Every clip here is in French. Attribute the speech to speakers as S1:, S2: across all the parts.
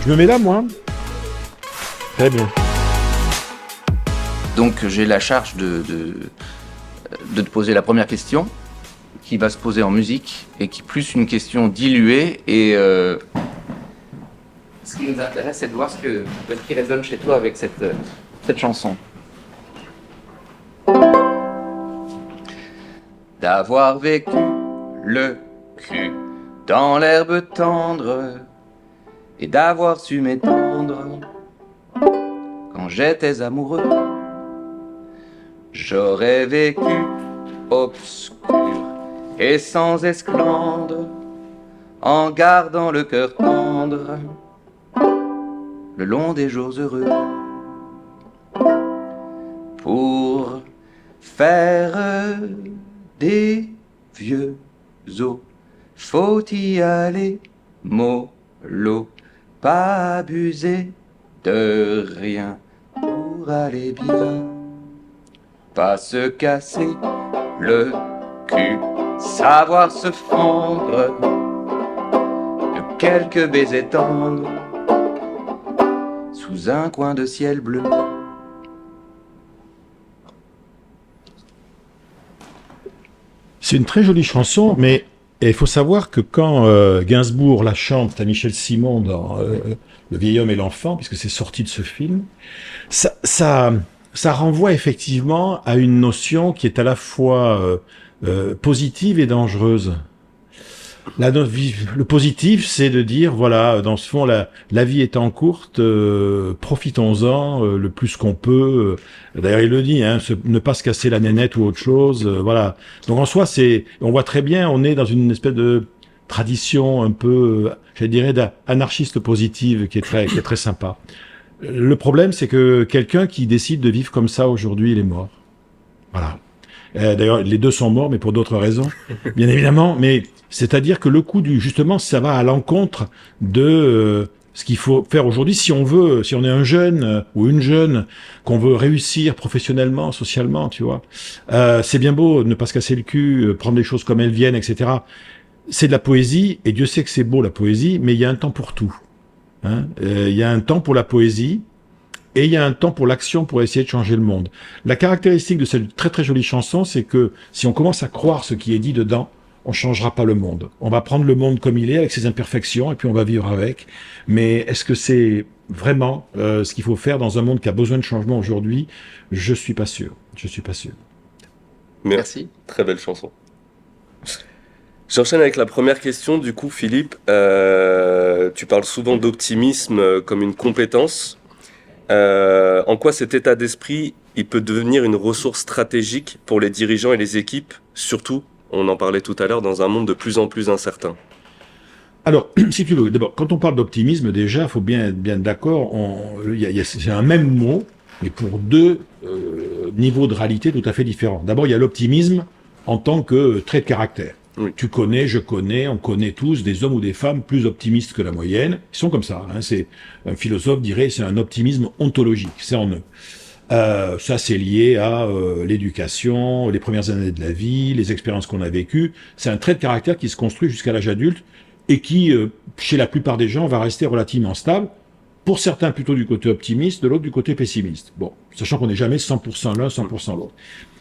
S1: Je me mets là, moi. Très bien.
S2: Donc j'ai la charge de te poser la première question, qui va se poser en musique, et qui plus une question diluée, et ce qui nous intéresse, c'est de voir ce qui résonne chez toi avec cette chanson. D'avoir vécu le cul dans l'herbe tendre et d'avoir su m'étendre quand j'étais amoureux. J'aurais vécu obscur et sans esclandre, en gardant le cœur tendre le long des jours heureux. Pour faire des vieux os, faut y aller mollo, pas abuser de rien pour aller bien. Pas se casser le cul, savoir se fendre de quelques baisers tendres sous un coin de ciel bleu.
S1: C'est une très jolie chanson, mais il faut savoir que quand Gainsbourg la chante à Michel Simon dans Le vieil homme et l'enfant, puisque c'est sorti de ce film, ça renvoie effectivement à une notion qui est à la fois positive et dangereuse. Le positif, c'est de dire, voilà, dans ce fond, la vie étant courte, profitons-en le plus qu'on peut. D'ailleurs, il le dit, hein, ne pas se casser la nénette ou autre chose. Voilà. Donc en soi, on voit très bien, on est dans une espèce de tradition un peu, je dirais, anarchiste positive qui est très sympa. Le problème, c'est que quelqu'un qui décide de vivre comme ça aujourd'hui, il est mort. Voilà. D'ailleurs, les deux sont morts, mais pour d'autres raisons, bien évidemment. Mais c'est-à-dire que le coup justement, ça va à l'encontre de ce qu'il faut faire aujourd'hui si on est un jeune ou une jeune, qu'on veut réussir professionnellement, socialement, tu vois. C'est bien beau de ne pas se casser le cul, prendre les choses comme elles viennent, etc. C'est de la poésie, et Dieu sait que c'est beau la poésie, mais il y a un temps pour tout. Hein, il y a un temps pour la poésie. Et il y a un temps pour l'action pour essayer de changer le monde. La caractéristique de cette très très jolie chanson, c'est que si on commence à croire ce qui est dit dedans, on changera pas le monde. On va prendre le monde comme il est, avec ses imperfections, et puis on va vivre avec. Mais est-ce que c'est vraiment ce qu'il faut faire dans un monde qui a besoin de changement aujourd'hui? Je suis pas sûr. Je suis pas sûr.
S2: Merci.
S3: Très belle chanson. J'enchaîne avec la première question. Du coup, Philippe, tu parles souvent d'optimisme comme une compétence. En quoi cet état d'esprit, il peut devenir une ressource stratégique pour les dirigeants et les équipes, surtout, on en parlait tout à l'heure, dans un monde de plus en plus incertain?
S1: Alors, si tu veux, d'abord, quand on parle d'optimisme, déjà, il faut bien être d'accord, c'est un même mot, mais pour deux niveaux de réalité tout à fait différents. D'abord, il y a l'optimisme en tant que trait de caractère. Oui. Tu connais, je connais, on connaît tous des hommes ou des femmes plus optimistes que la moyenne. Ils sont comme ça. Hein, un philosophe dirait c'est un optimisme ontologique, c'est en eux. Ça, c'est lié à l'éducation, les premières années de la vie, les expériences qu'on a vécues. C'est un trait de caractère qui se construit jusqu'à l'âge adulte et qui, chez la plupart des gens, va rester relativement stable. Pour certains, plutôt du côté optimiste, de l'autre du côté pessimiste. Bon, sachant qu'on n'est jamais 100% l'un, 100% l'autre.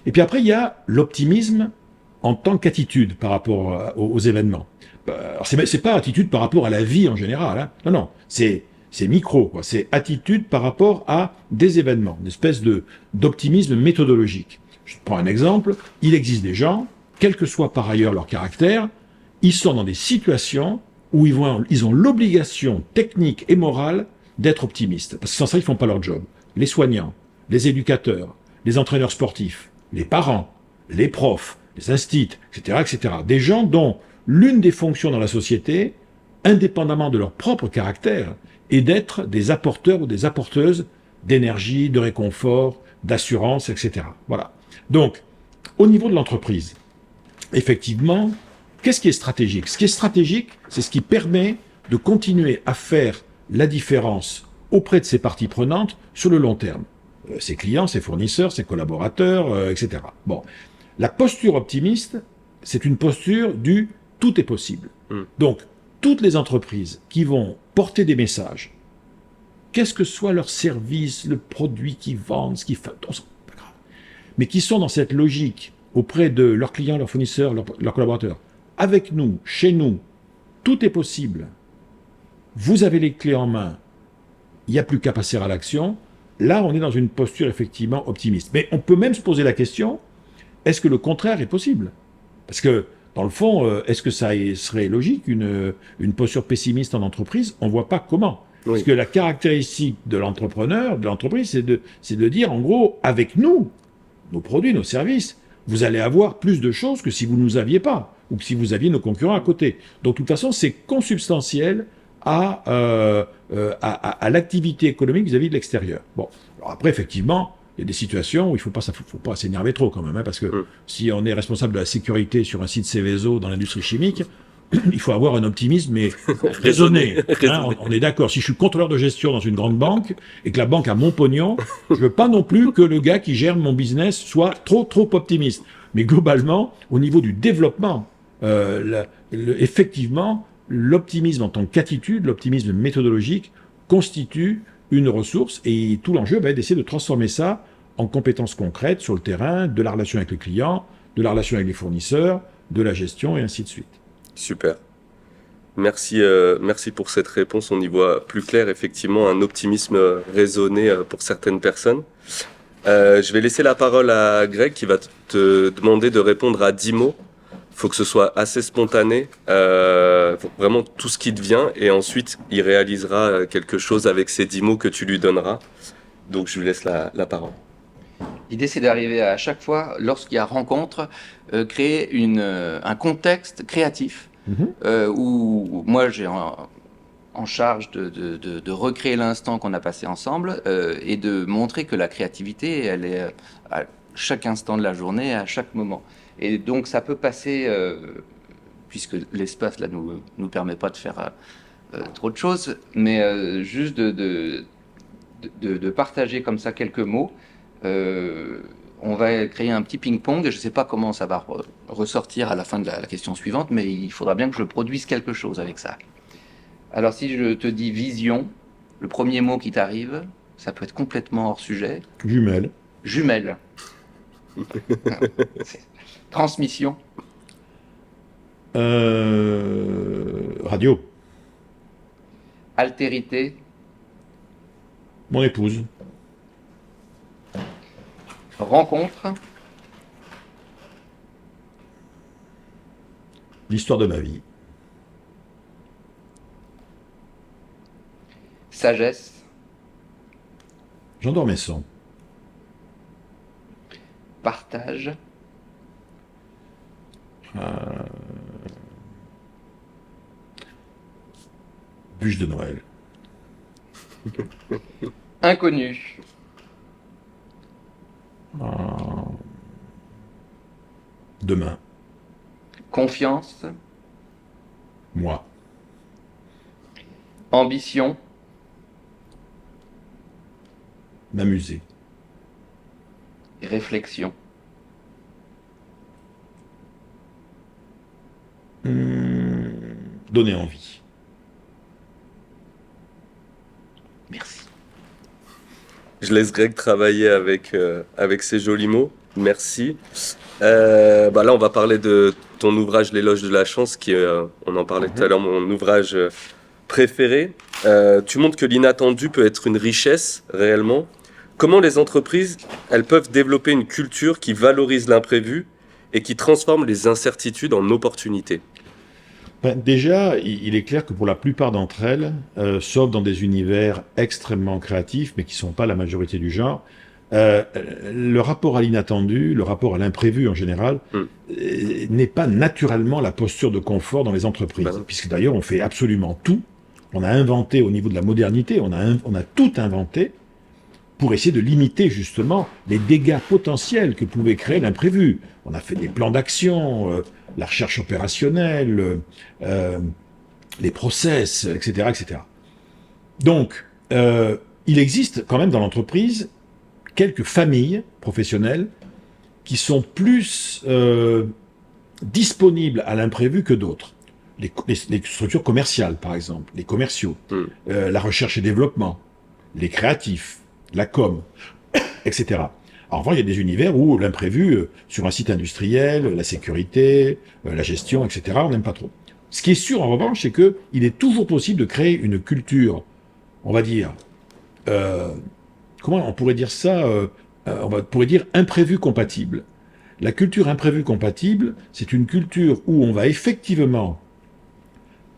S1: Et puis après, il y a l'optimisme en tant qu'attitude par rapport aux événements. Alors c'est pas attitude par rapport à la vie en général, hein. Non, c'est micro, quoi. C'est attitude par rapport à des événements, une espèce d'optimisme méthodologique. Je te prends un exemple, il existe des gens, quel que soit par ailleurs leur caractère, ils sont dans des situations où ils ont l'obligation technique et morale d'être optimistes, parce que sans ça, ils font pas leur job. Les soignants, les éducateurs, les entraîneurs sportifs, les parents, les profs, les instits, etc., etc. Des gens dont l'une des fonctions dans la société, indépendamment de leur propre caractère, est d'être des apporteurs ou des apporteuses d'énergie, de réconfort, d'assurance, etc. Voilà. Donc, au niveau de l'entreprise, effectivement, qu'est-ce qui est stratégique? Ce qui est stratégique, c'est ce qui permet de continuer à faire la différence auprès de ses parties prenantes sur le long terme. Ses clients, ses fournisseurs, ses collaborateurs, etc. Bon. La posture optimiste, c'est une posture tout est possible. Donc, toutes les entreprises qui vont porter des messages qu'est-ce que soit leur service, le produit qu'ils vendent, ce qu'ils font, pas grave. Mais qui sont dans cette logique auprès de leurs clients, leurs fournisseurs, leurs collaborateurs. Avec nous, chez nous, tout est possible. Vous avez les clés en main. Il n'y a plus qu'à passer à l'action. Là, on est dans une posture effectivement optimiste. Mais on peut même se poser la question, est-ce que le contraire est possible? Parce que, dans le fond, est-ce que ça serait logique, une posture pessimiste en entreprise? On ne voit pas comment.
S3: Oui.
S1: Parce que la caractéristique de l'entrepreneur, de l'entreprise, c'est de dire, en gros, avec nous, nos produits, nos services, vous allez avoir plus de choses que si vous ne nous aviez pas, ou que si vous aviez nos concurrents à côté. Donc, de toute façon, c'est consubstantiel à l'activité économique vis-à-vis de l'extérieur. Bon, alors après, effectivement, il y a des situations où il faut pas s'énerver trop quand même, hein, parce que si on est responsable de la sécurité sur un site Céveso dans l'industrie chimique, il faut avoir un optimisme mais raisonné. Hein, on est d'accord. Si je suis contrôleur de gestion dans une grande banque et que la banque a mon pognon, je veux pas non plus que le gars qui gère mon business soit trop optimiste. Mais globalement, au niveau du développement, effectivement, l'optimisme en tant qu'attitude, l'optimisme méthodologique, constitue une ressource et tout l'enjeu va être d'essayer de transformer ça en compétences concrètes sur le terrain, de la relation avec le client, de la relation avec les fournisseurs, de la gestion et ainsi de suite.
S3: Super. Merci pour cette réponse. On y voit plus clair, effectivement, un optimisme raisonné pour certaines personnes. Je vais laisser la parole à Greg qui va te demander de répondre à 10 mots. Il faut que ce soit assez spontané, vraiment tout ce qui te vient, et ensuite il réalisera quelque chose avec ces 10 mots que tu lui donneras. Donc je lui laisse la parole.
S2: L'idée, c'est d'arriver à chaque fois, lorsqu'il y a rencontre, créer un contexte créatif où moi j'ai en charge de recréer l'instant qu'on a passé ensemble et de montrer que la créativité, elle est à chaque instant de la journée, à chaque moment. Et donc ça peut passer, puisque l'espace là nous permet pas de faire trop de choses, mais juste de partager comme ça quelques mots. On va créer un petit ping-pong. Je ne sais pas comment ça va ressortir à la fin de la question suivante, mais il faudra bien que je produise quelque chose avec ça. Alors si je te dis vision, le premier mot qui t'arrive, ça peut être complètement hors sujet.
S1: Jumelle.
S2: Jumelle. Transmission.
S1: Radio.
S2: Altérité.
S1: Mon épouse.
S2: Rencontre.
S1: L'histoire de ma vie.
S2: Sagesse.
S1: Jean d'Ormesson.
S2: Partage.
S1: Bûche de Noël.
S2: Inconnu.
S1: Demain.
S2: Confiance.
S1: Moi.
S2: Ambition.
S1: M'amuser.
S2: Réflexion.
S1: Donner envie.
S2: Merci.
S3: Je laisse Greg travailler avec ces jolis mots. Merci. Là, on va parler de ton ouvrage L'éloge de la chance, qui est, on en parlait tout à l'heure, mon ouvrage préféré. Tu montres que l'inattendu peut être une richesse, réellement. Comment les entreprises, elles peuvent développer une culture qui valorise l'imprévu et qui transforme les incertitudes en opportunités?
S1: Déjà, il est clair que pour la plupart d'entre elles, sauf dans des univers extrêmement créatifs, mais qui ne sont pas la majorité du genre, le rapport à l'inattendu, le rapport à l'imprévu en général, n'est pas naturellement la posture de confort dans les entreprises. Puisque d'ailleurs, on fait absolument tout. On a inventé au niveau de la modernité, on a tout inventé pour essayer de limiter justement les dégâts potentiels que pouvait créer l'imprévu. On a fait des plans d'action, la recherche opérationnelle, les process, etc., etc. Donc, il existe quand même dans l'entreprise quelques familles professionnelles qui sont plus disponibles à l'imprévu que d'autres. Les structures commerciales, par exemple, les commerciaux, la recherche et développement, les créatifs, la com, etc. En revanche, il y a des univers où l'imprévu, sur un site industriel, la sécurité, la gestion, etc., on n'aime pas trop. Ce qui est sûr, en revanche, c'est que il est toujours possible de créer une culture, on va dire, comment on pourrait dire ça, pourrait dire imprévu compatible. La culture imprévu compatible, c'est une culture où on va effectivement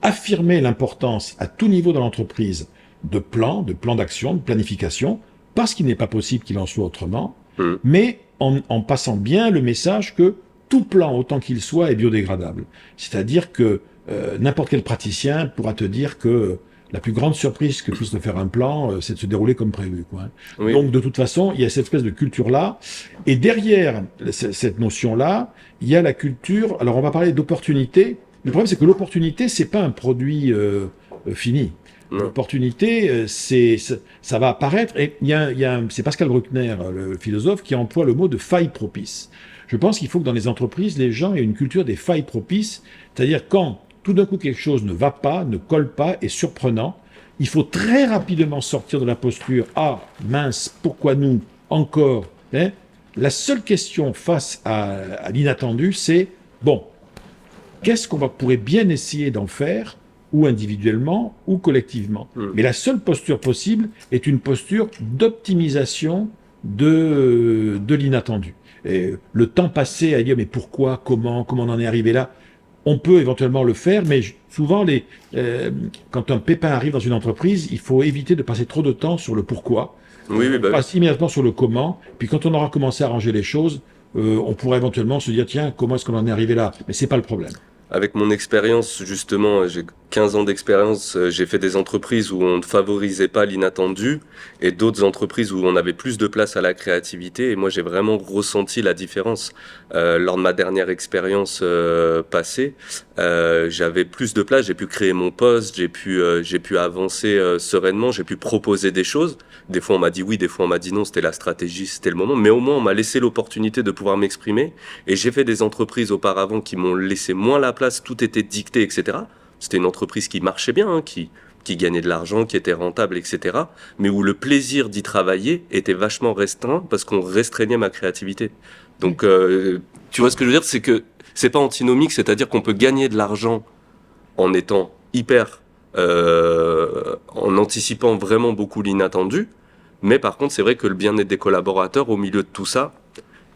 S1: affirmer l'importance à tout niveau de l'entreprise de plans d'action, de planification, parce qu'il n'est pas possible qu'il en soit autrement, mais en passant bien le message que tout plan, autant qu'il soit, est biodégradable. C'est-à-dire que n'importe quel praticien pourra te dire que la plus grande surprise que puisse te faire un plan, c'est de se dérouler comme prévu, quoi.
S3: Oui.
S1: Donc, de toute façon, il y a cette espèce de culture-là. Et derrière cette notion-là, il y a la culture... Alors, on va parler d'opportunité. Le problème, c'est que l'opportunité, c'est pas un produit fini.
S3: Non.
S1: L'opportunité, ça va apparaître. Et c'est Pascal Bruckner, le philosophe, qui emploie le mot de faille propice. Je pense qu'il faut que dans les entreprises, les gens aient une culture des failles propices. C'est-à-dire quand tout d'un coup quelque chose ne va pas, ne colle pas, est surprenant, il faut très rapidement sortir de la posture « Ah, mince, pourquoi nous encore ?» La seule question face à l'inattendu, c'est « Bon, qu'est-ce qu'on pourrait bien essayer d'en faire, ou individuellement, ou collectivement ?» Mais la seule posture possible est une posture d'optimisation de l'inattendu. Et le temps passé à dire « Mais pourquoi, comment on en est arrivé là ?» On peut éventuellement le faire, mais souvent, quand un pépin arrive dans une entreprise, il faut éviter de passer trop de temps sur le pourquoi.
S3: Oui,
S1: On passe immédiatement sur le comment. Puis quand on aura commencé à arranger les choses, on pourra éventuellement se dire, tiens, comment est-ce qu'on en est arrivé là? Mais c'est pas le problème.
S3: Avec mon expérience, justement, j'ai 15 ans d'expérience, j'ai fait des entreprises où on ne favorisait pas l'inattendu et d'autres entreprises où on avait plus de place à la créativité. Et moi, j'ai vraiment ressenti la différence. Lors de ma dernière expérience passée, j'avais plus de place, j'ai pu créer mon poste, j'ai pu avancer sereinement, j'ai pu proposer des choses. Des fois, on m'a dit oui, des fois, on m'a dit non, c'était la stratégie, c'était le moment. Mais au moins, on m'a laissé l'opportunité de pouvoir m'exprimer. Et j'ai fait des entreprises auparavant qui m'ont laissé moins la place, tout était dicté, etc. C'était une entreprise qui marchait bien, hein, qui gagnait de l'argent, qui était rentable, etc. Mais où le plaisir d'y travailler était vachement restreint parce qu'on restreignait ma créativité. Donc, tu vois ce que je veux dire, c'est que c'est pas antinomique, c'est-à-dire qu'on peut gagner de l'argent en étant hyper, en anticipant vraiment beaucoup l'inattendu. Mais par contre, c'est vrai que le bien-être des collaborateurs au milieu de tout ça,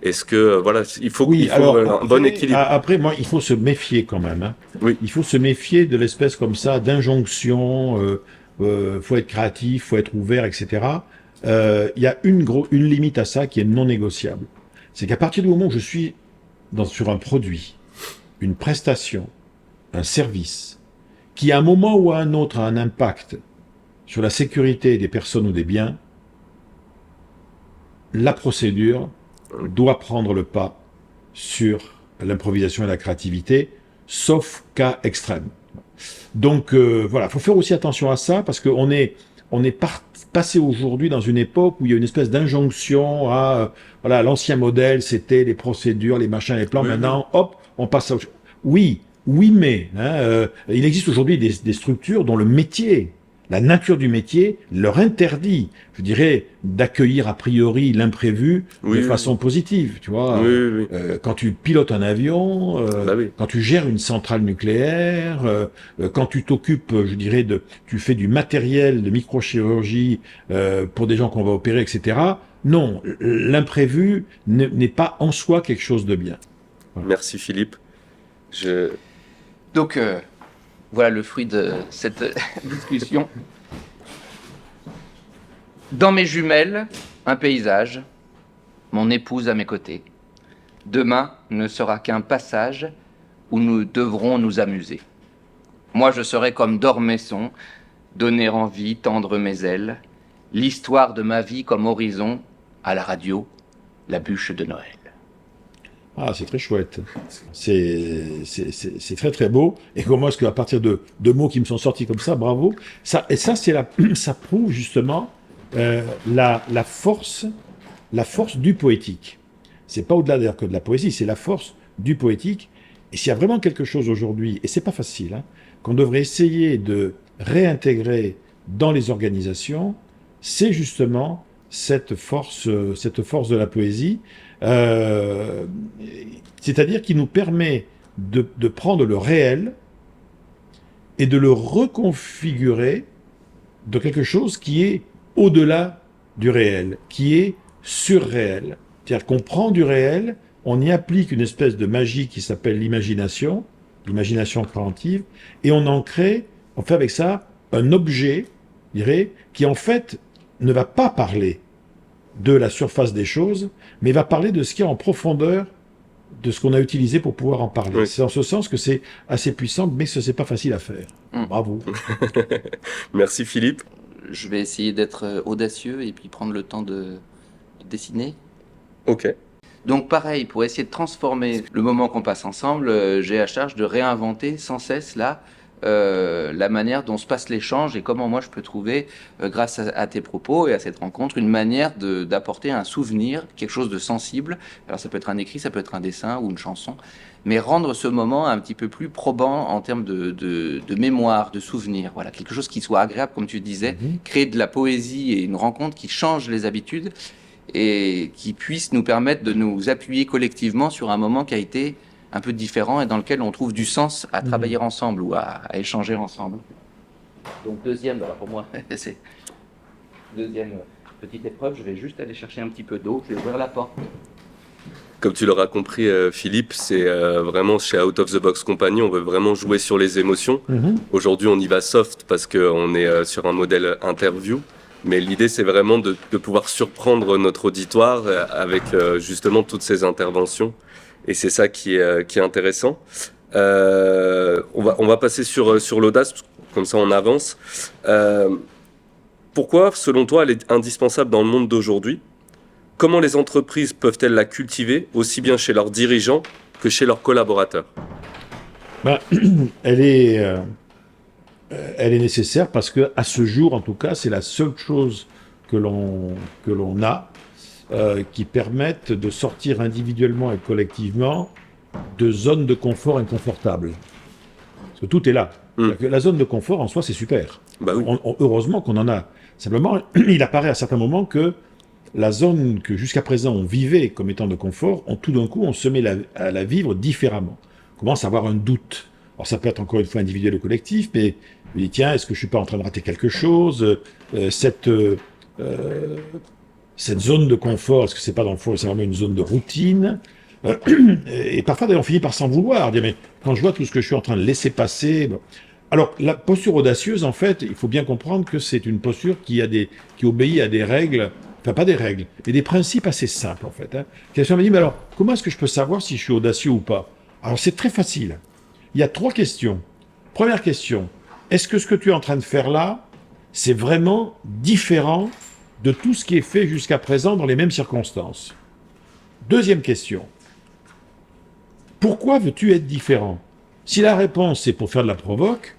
S3: est-ce que, voilà, il faut un bon équilibre.
S1: Après, moi, il faut se méfier quand même. Hein.
S3: Oui.
S1: Il faut se méfier de l'espèce comme ça d'injonction, faut être créatif, faut être ouvert, etc. Il y a une limite à ça qui est non négociable. C'est qu'à partir du moment où je suis sur un produit, une prestation, un service, qui à un moment ou à un autre a un impact sur la sécurité des personnes ou des biens, la procédure doit prendre le pas sur l'improvisation et la créativité, sauf cas extrême. Donc voilà, il faut faire aussi attention à ça, parce qu'on est passé aujourd'hui dans une époque où il y a une espèce d'injonction à voilà, l'ancien modèle, c'était les procédures, les machins, les plans. Maintenant, hop, on passe à... Oui, mais il existe aujourd'hui des structures dont le métier, la nature du métier leur interdit, je dirais, d'accueillir a priori l'imprévu de façon positive. Tu vois, quand tu pilotes un avion, quand tu gères une centrale nucléaire, quand tu t'occupes, je dirais, tu fais du matériel de microchirurgie pour des gens qu'on va opérer, etc. Non, l'imprévu n'est pas en soi quelque chose de bien.
S3: Voilà. Merci Philippe.
S2: Donc, voilà le fruit de cette discussion. Dans mes jumelles, un paysage, mon épouse à mes côtés. Demain ne sera qu'un passage où nous devrons nous amuser. Moi, je serai comme Dormesson, donner envie, tendre mes ailes, l'histoire de ma vie comme horizon, à la radio, la bûche de Noël.
S1: Ah, c'est très chouette. C'est très très beau. Et comment est-ce qu'à partir de mots qui me sont sortis comme ça, bravo. Ça prouve justement la force du poétique. C'est pas au-delà d'ailleurs que de la poésie, c'est la force du poétique. Et s'il y a vraiment quelque chose aujourd'hui, et c'est pas facile, hein, qu'on devrait essayer de réintégrer dans les organisations, c'est justement cette force de la poésie, c'est-à-dire qui nous permet de prendre le réel et de le reconfigurer de quelque chose qui est au-delà du réel, qui est surréel. C'est-à-dire qu'on prend du réel, on y applique une espèce de magie qui s'appelle l'imagination créative, et on fait avec ça un objet, je dirais, qui en fait ne va pas parler de la surface des choses, mais va parler de ce qu'il y a en profondeur de ce qu'on a utilisé pour pouvoir en parler.
S3: Oui.
S1: C'est en ce sens que c'est assez puissant, mais ce n'est pas facile à faire. Bravo.
S3: Merci Philippe.
S2: Je vais essayer d'être audacieux et puis prendre le temps de dessiner.
S3: Ok.
S2: Donc pareil, pour essayer de transformer le moment qu'on passe ensemble, j'ai à charge de réinventer sans cesse là la manière dont se passe l'échange et comment moi je peux trouver, grâce à tes propos et à cette rencontre, une manière d'apporter un souvenir, quelque chose de sensible. Alors ça peut être un écrit, ça peut être un dessin ou une chanson, mais rendre ce moment un petit peu plus probant en termes de mémoire, de souvenir. Voilà, quelque chose qui soit agréable, comme tu disais, créer de la poésie et une rencontre qui change les habitudes et qui puisse nous permettre de nous appuyer collectivement sur un moment qui a été un peu différent et dans lequel on trouve du sens à travailler ensemble ou à échanger ensemble. Donc deuxième, alors pour moi, c'est deuxième petite épreuve, je vais juste aller chercher un petit peu d'eau, je vais ouvrir la porte.
S3: Comme tu l'auras compris, Philippe, c'est vraiment chez Out of the Box Company, on veut vraiment jouer sur les émotions. Aujourd'hui, on y va soft parce qu'on est sur un modèle interview. Mais l'idée, c'est vraiment de pouvoir surprendre notre auditoire avec justement toutes ces interventions. Et c'est ça qui est intéressant. On va passer sur l'audace, comme ça on avance. Pourquoi, selon toi, elle est indispensable dans le monde d'aujourd'hui ? Comment les entreprises peuvent-elles la cultiver, aussi bien chez leurs dirigeants que chez leurs collaborateurs ?
S1: Elle est nécessaire parce que, à ce jour, en tout cas, c'est la seule chose que l'on a qui permettent de sortir individuellement et collectivement de zones de confort inconfortables. Parce que tout est là. La zone de confort, en soi, c'est super.
S3: Bah oui.
S1: Heureusement qu'on en a. Simplement, il apparaît à certains moments que la zone que jusqu'à présent on vivait comme étant de confort, tout d'un coup, on se met à la vivre différemment. On commence à avoir un doute. Alors ça peut être encore une fois individuel ou collectif, mais on dit, tiens, est-ce que je suis pas en train de rater quelque chose cette zone de confort, est-ce que c'est pas dans le fond, c'est vraiment une zone de routine et parfois d'ailleurs on finit par s'en vouloir, dire mais quand je vois tout ce que je suis en train de laisser passer. Bon. Alors la posture audacieuse, en fait, il faut bien comprendre que c'est une posture qui obéit à des règles, enfin pas des règles, mais des principes assez simples en fait. Quelqu'un m'a dit mais alors comment est-ce que je peux savoir si je suis audacieux ou pas? Alors c'est très facile. Il y a 3 questions. Première question, est-ce que ce que tu es en train de faire là, c'est vraiment différent de tout ce qui est fait jusqu'à présent dans les mêmes circonstances? Deuxième question, pourquoi veux-tu être différent? Si la réponse c'est pour faire de la provoque,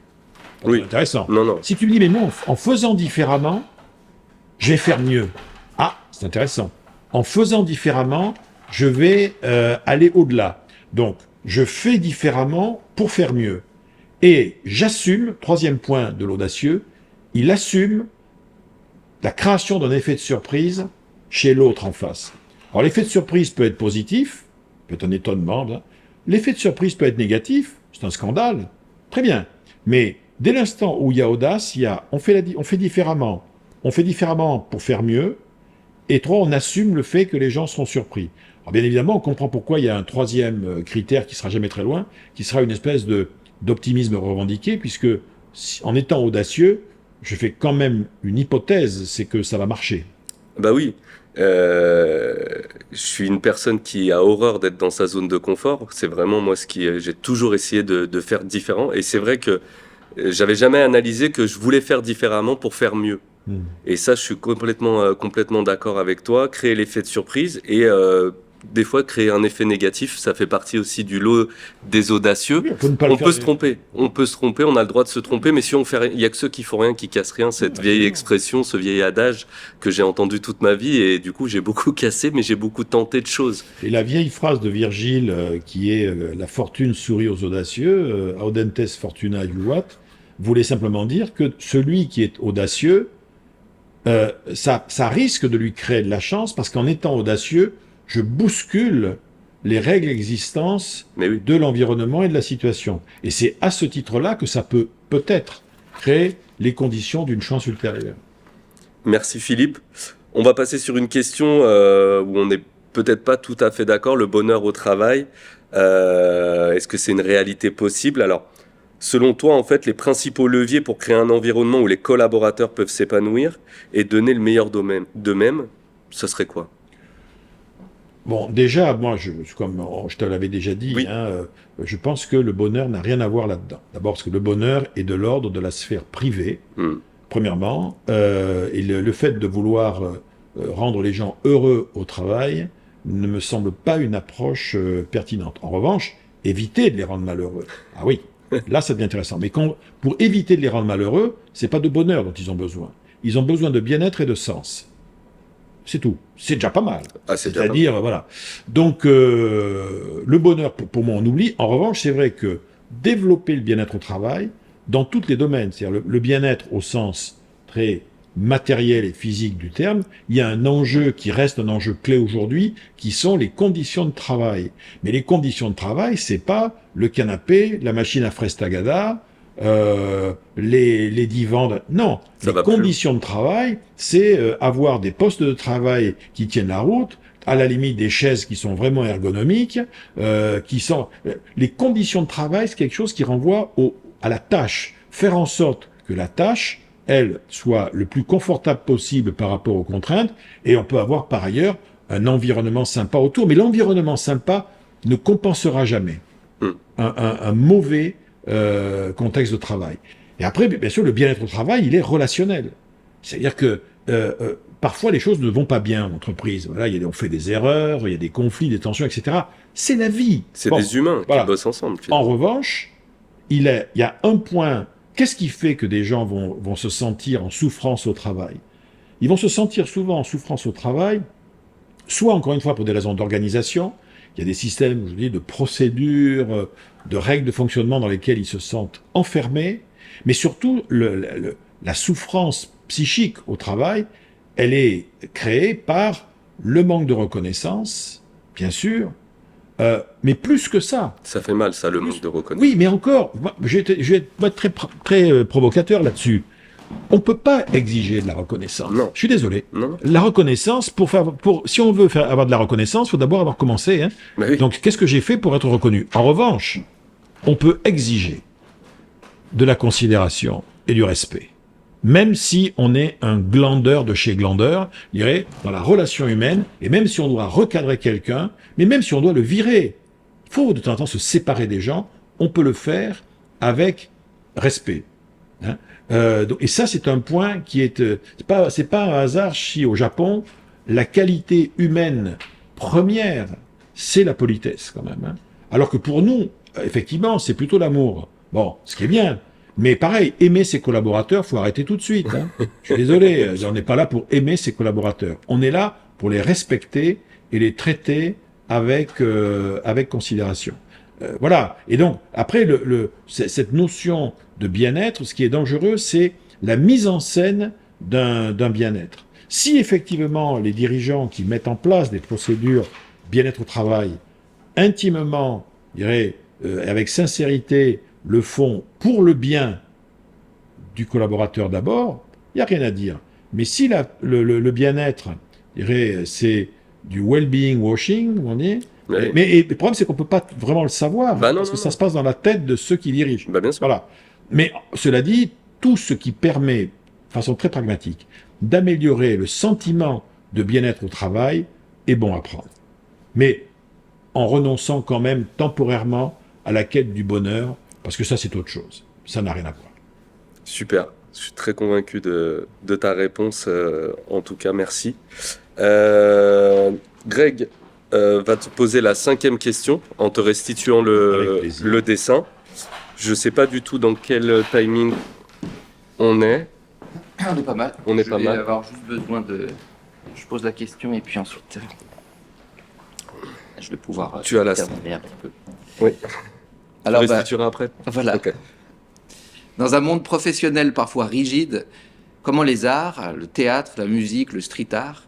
S3: oui.
S1: C'est intéressant.
S3: Non.
S1: Si tu me dis mais non, en faisant différemment, je vais faire mieux. Ah, c'est intéressant. En faisant différemment, je vais aller au-delà. Donc, je fais différemment pour faire mieux. Et j'assume, troisième point de l'audacieux, il assume la création d'un effet de surprise chez l'autre en face. Alors l'effet de surprise peut être positif, peut être un étonnement, hein. L'effet de surprise peut être négatif, c'est un scandale, très bien. Mais dès l'instant où il y a audace, on fait différemment pour faire mieux, et 3, on assume le fait que les gens seront surpris. Alors bien évidemment, on comprend pourquoi il y a un troisième critère qui sera jamais très loin, qui sera une espèce d'optimisme revendiqué, puisque en étant audacieux, je fais quand même une hypothèse, c'est que ça va marcher.
S3: Bah oui. Je suis une personne qui a horreur d'être dans sa zone de confort. C'est vraiment moi j'ai toujours essayé de faire différent. Et c'est vrai que j'avais jamais analysé que je voulais faire différemment pour faire mieux. Et ça, je suis complètement d'accord avec toi. Créer l'effet de surprise et des fois créer un effet négatif, ça fait partie aussi du lot des audacieux.
S1: Oui,
S3: on peut se tromper, on a le droit de se tromper, mais si on fait, il y a que ceux qui font rien qui cassent rien. Cette vieille expression, ce vieil adage que j'ai entendu toute ma vie, et du coup j'ai beaucoup cassé, mais j'ai beaucoup tenté de choses.
S1: Et la vieille phrase de Virgile qui est la fortune sourit aux audacieux, audentes fortuna iuvat, voulait simplement dire que celui qui est audacieux ça risque de lui créer de la chance parce qu'en étant audacieux, je bouscule les règles existence
S3: Mais oui.
S1: de l'environnement et de la situation. Et c'est à ce titre-là que ça peut peut-être créer les conditions d'une chance ultérieure.
S3: Merci Philippe. On va passer sur une question où on n'est peut-être pas tout à fait d'accord. Le bonheur au travail, est-ce que c'est une réalité possible? Alors, selon toi, en fait, les principaux leviers pour créer un environnement où les collaborateurs peuvent s'épanouir et donner le meilleur d'eux-mêmes, ce serait quoi?
S1: Bon, déjà, moi, comme je te l'avais déjà dit,
S3: Oui.
S1: je pense que le bonheur n'a rien à voir là-dedans. D'abord parce que le bonheur est de l'ordre de la sphère privée, premièrement, et le fait de vouloir rendre les gens heureux au travail ne me semble pas une approche pertinente. En revanche, éviter de les rendre malheureux. Ah oui, là, ça devient intéressant. Mais pour éviter de les rendre malheureux, c'est pas de bonheur dont ils ont besoin. Ils ont besoin de bien-être et de sens. C'est tout. C'est déjà pas mal.
S3: Ah, c'est déjà
S1: C'est-à-dire, voilà. Donc, le bonheur, pour moi, on oublie. En revanche, c'est vrai que développer le bien-être au travail, dans tous les domaines, c'est-à-dire le bien-être au sens très matériel et physique du terme, il y a un enjeu qui reste un enjeu clé aujourd'hui, qui sont les conditions de travail. Mais les conditions de travail, c'est pas le canapé, la machine à fraise Tagada, les divans. Non,
S3: Ça
S1: les
S3: va plus.
S1: conditions de travail, c'est avoir des postes de travail qui tiennent la route, à la limite des chaises qui sont vraiment ergonomiques, les conditions de travail, c'est quelque chose qui renvoie à la tâche. Faire en sorte que la tâche, elle, soit le plus confortable possible par rapport aux contraintes, et on peut avoir par ailleurs un environnement sympa autour. Mais l'environnement sympa ne compensera jamais un mauvais contexte de travail. Et après, bien sûr, le bien-être au travail, il est relationnel. C'est-à-dire que parfois les choses ne vont pas bien en entreprise. Voilà, on fait des erreurs, il y a des conflits, des tensions, etc. C'est la vie.
S3: C'est
S1: Bon,
S3: des humains
S1: voilà.
S3: qui bossent ensemble.
S1: En
S3: Finalement.
S1: revanche, il y a un point. Qu'est-ce qui fait que des gens vont se sentir en souffrance au travail? Ils vont se sentir souvent en souffrance au travail, soit encore une fois pour des raisons d'organisation. Il y a des systèmes, je dis, de procédures, de règles de fonctionnement dans lesquelles ils se sentent enfermés. Mais surtout, la souffrance psychique au travail, elle est créée par le manque de reconnaissance, bien sûr, mais plus que ça.
S3: Ça fait mal, ça, le manque de reconnaissance.
S1: Oui, mais encore, je vais être très provocateur là-dessus. On peut pas exiger de la reconnaissance.
S3: Non.
S1: Je suis désolé.
S3: Non.
S1: La reconnaissance, si on veut avoir de la reconnaissance, il faut d'abord avoir commencé. Hein.
S3: Mais oui.
S1: Donc, qu'est-ce que j'ai fait pour être reconnu? En revanche, on peut exiger de la considération et du respect. Même si on est un glandeur de chez glandeur, je dirais, dans la relation humaine, et même si on doit recadrer quelqu'un, mais même si on doit le virer, il faut de temps en temps se séparer des gens, on peut le faire avec respect. Hein. Et ça, c'est un point qui est... c'est pas un hasard si au Japon, la qualité humaine première, c'est la politesse quand même. Hein. Alors que pour nous, effectivement, c'est plutôt l'amour. Bon, ce qui est bien. Mais pareil, aimer ses collaborateurs, faut arrêter tout de suite. Hein. Je suis désolé, on n'est pas là pour aimer ses collaborateurs. On est là pour les respecter et les traiter avec considération. Voilà. Et donc, après, cette notion de bien-être, ce qui est dangereux, c'est la mise en scène d'un bien-être. Si effectivement les dirigeants qui mettent en place des procédures bien-être au travail, intimement, je dirais, avec sincérité, le font pour le bien du collaborateur d'abord, il n'y a rien à dire. Mais si le bien-être, je dirais, c'est du well-being washing, on dit,
S3: Oui.
S1: mais le problème, c'est qu'on ne peut pas vraiment le savoir,
S3: Bah non,
S1: parce
S3: non,
S1: que ça
S3: non.
S1: se passe dans la tête de ceux qui dirigent.
S3: Bah bien sûr.
S1: Voilà. Mais cela dit, tout ce qui permet, de façon très pragmatique, d'améliorer le sentiment de bien-être au travail est bon à prendre. Mais en renonçant quand même temporairement à la quête du bonheur, parce que ça, c'est autre chose. Ça n'a rien à voir.
S3: Super. Je suis très convaincu de ta réponse. En tout cas, merci. Greg va te poser la 5e question en te restituant
S1: Avec plaisir.
S3: le dessin. Je ne sais pas du tout dans quel timing on est.
S2: On est pas mal.
S3: On est
S2: Je
S3: pas
S2: vais
S3: mal.
S2: avoir juste besoin de... Je pose la question et puis ensuite... je vais pouvoir...
S3: Tu as la-
S2: terminer un petit peu.
S3: Oui.
S2: Alors,
S3: Tu
S2: bah,
S3: restitueras après.
S2: voilà.
S3: Ok.
S2: Dans un monde professionnel parfois rigide, Comment les arts, le théâtre, la musique, le street art,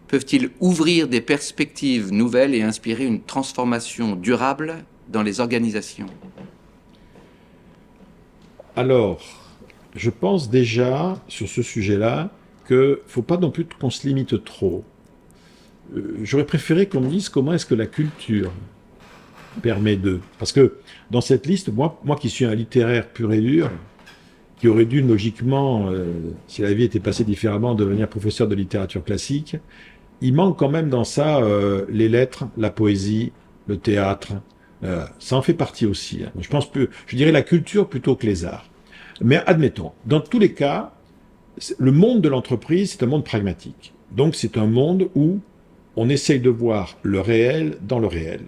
S2: peuvent-ils ouvrir des perspectives nouvelles et inspirer une transformation durable dans les organisations?
S1: Alors, je pense déjà, sur ce sujet-là, qu'il ne faut pas non plus qu'on se limite trop. J'aurais préféré qu'on me dise comment est-ce que la culture permet de... Parce que dans cette liste, moi qui suis un littéraire pur et dur, qui aurait dû logiquement, si la vie était passée différemment, devenir professeur de littérature classique, il manque quand même dans ça les lettres, la poésie, le théâtre. Ça en fait partie aussi. Hein. Je dirais la culture plutôt que les arts. Mais admettons, dans tous les cas, le monde de l'entreprise, c'est un monde pragmatique. Donc c'est un monde où on essaye de voir le réel dans le réel.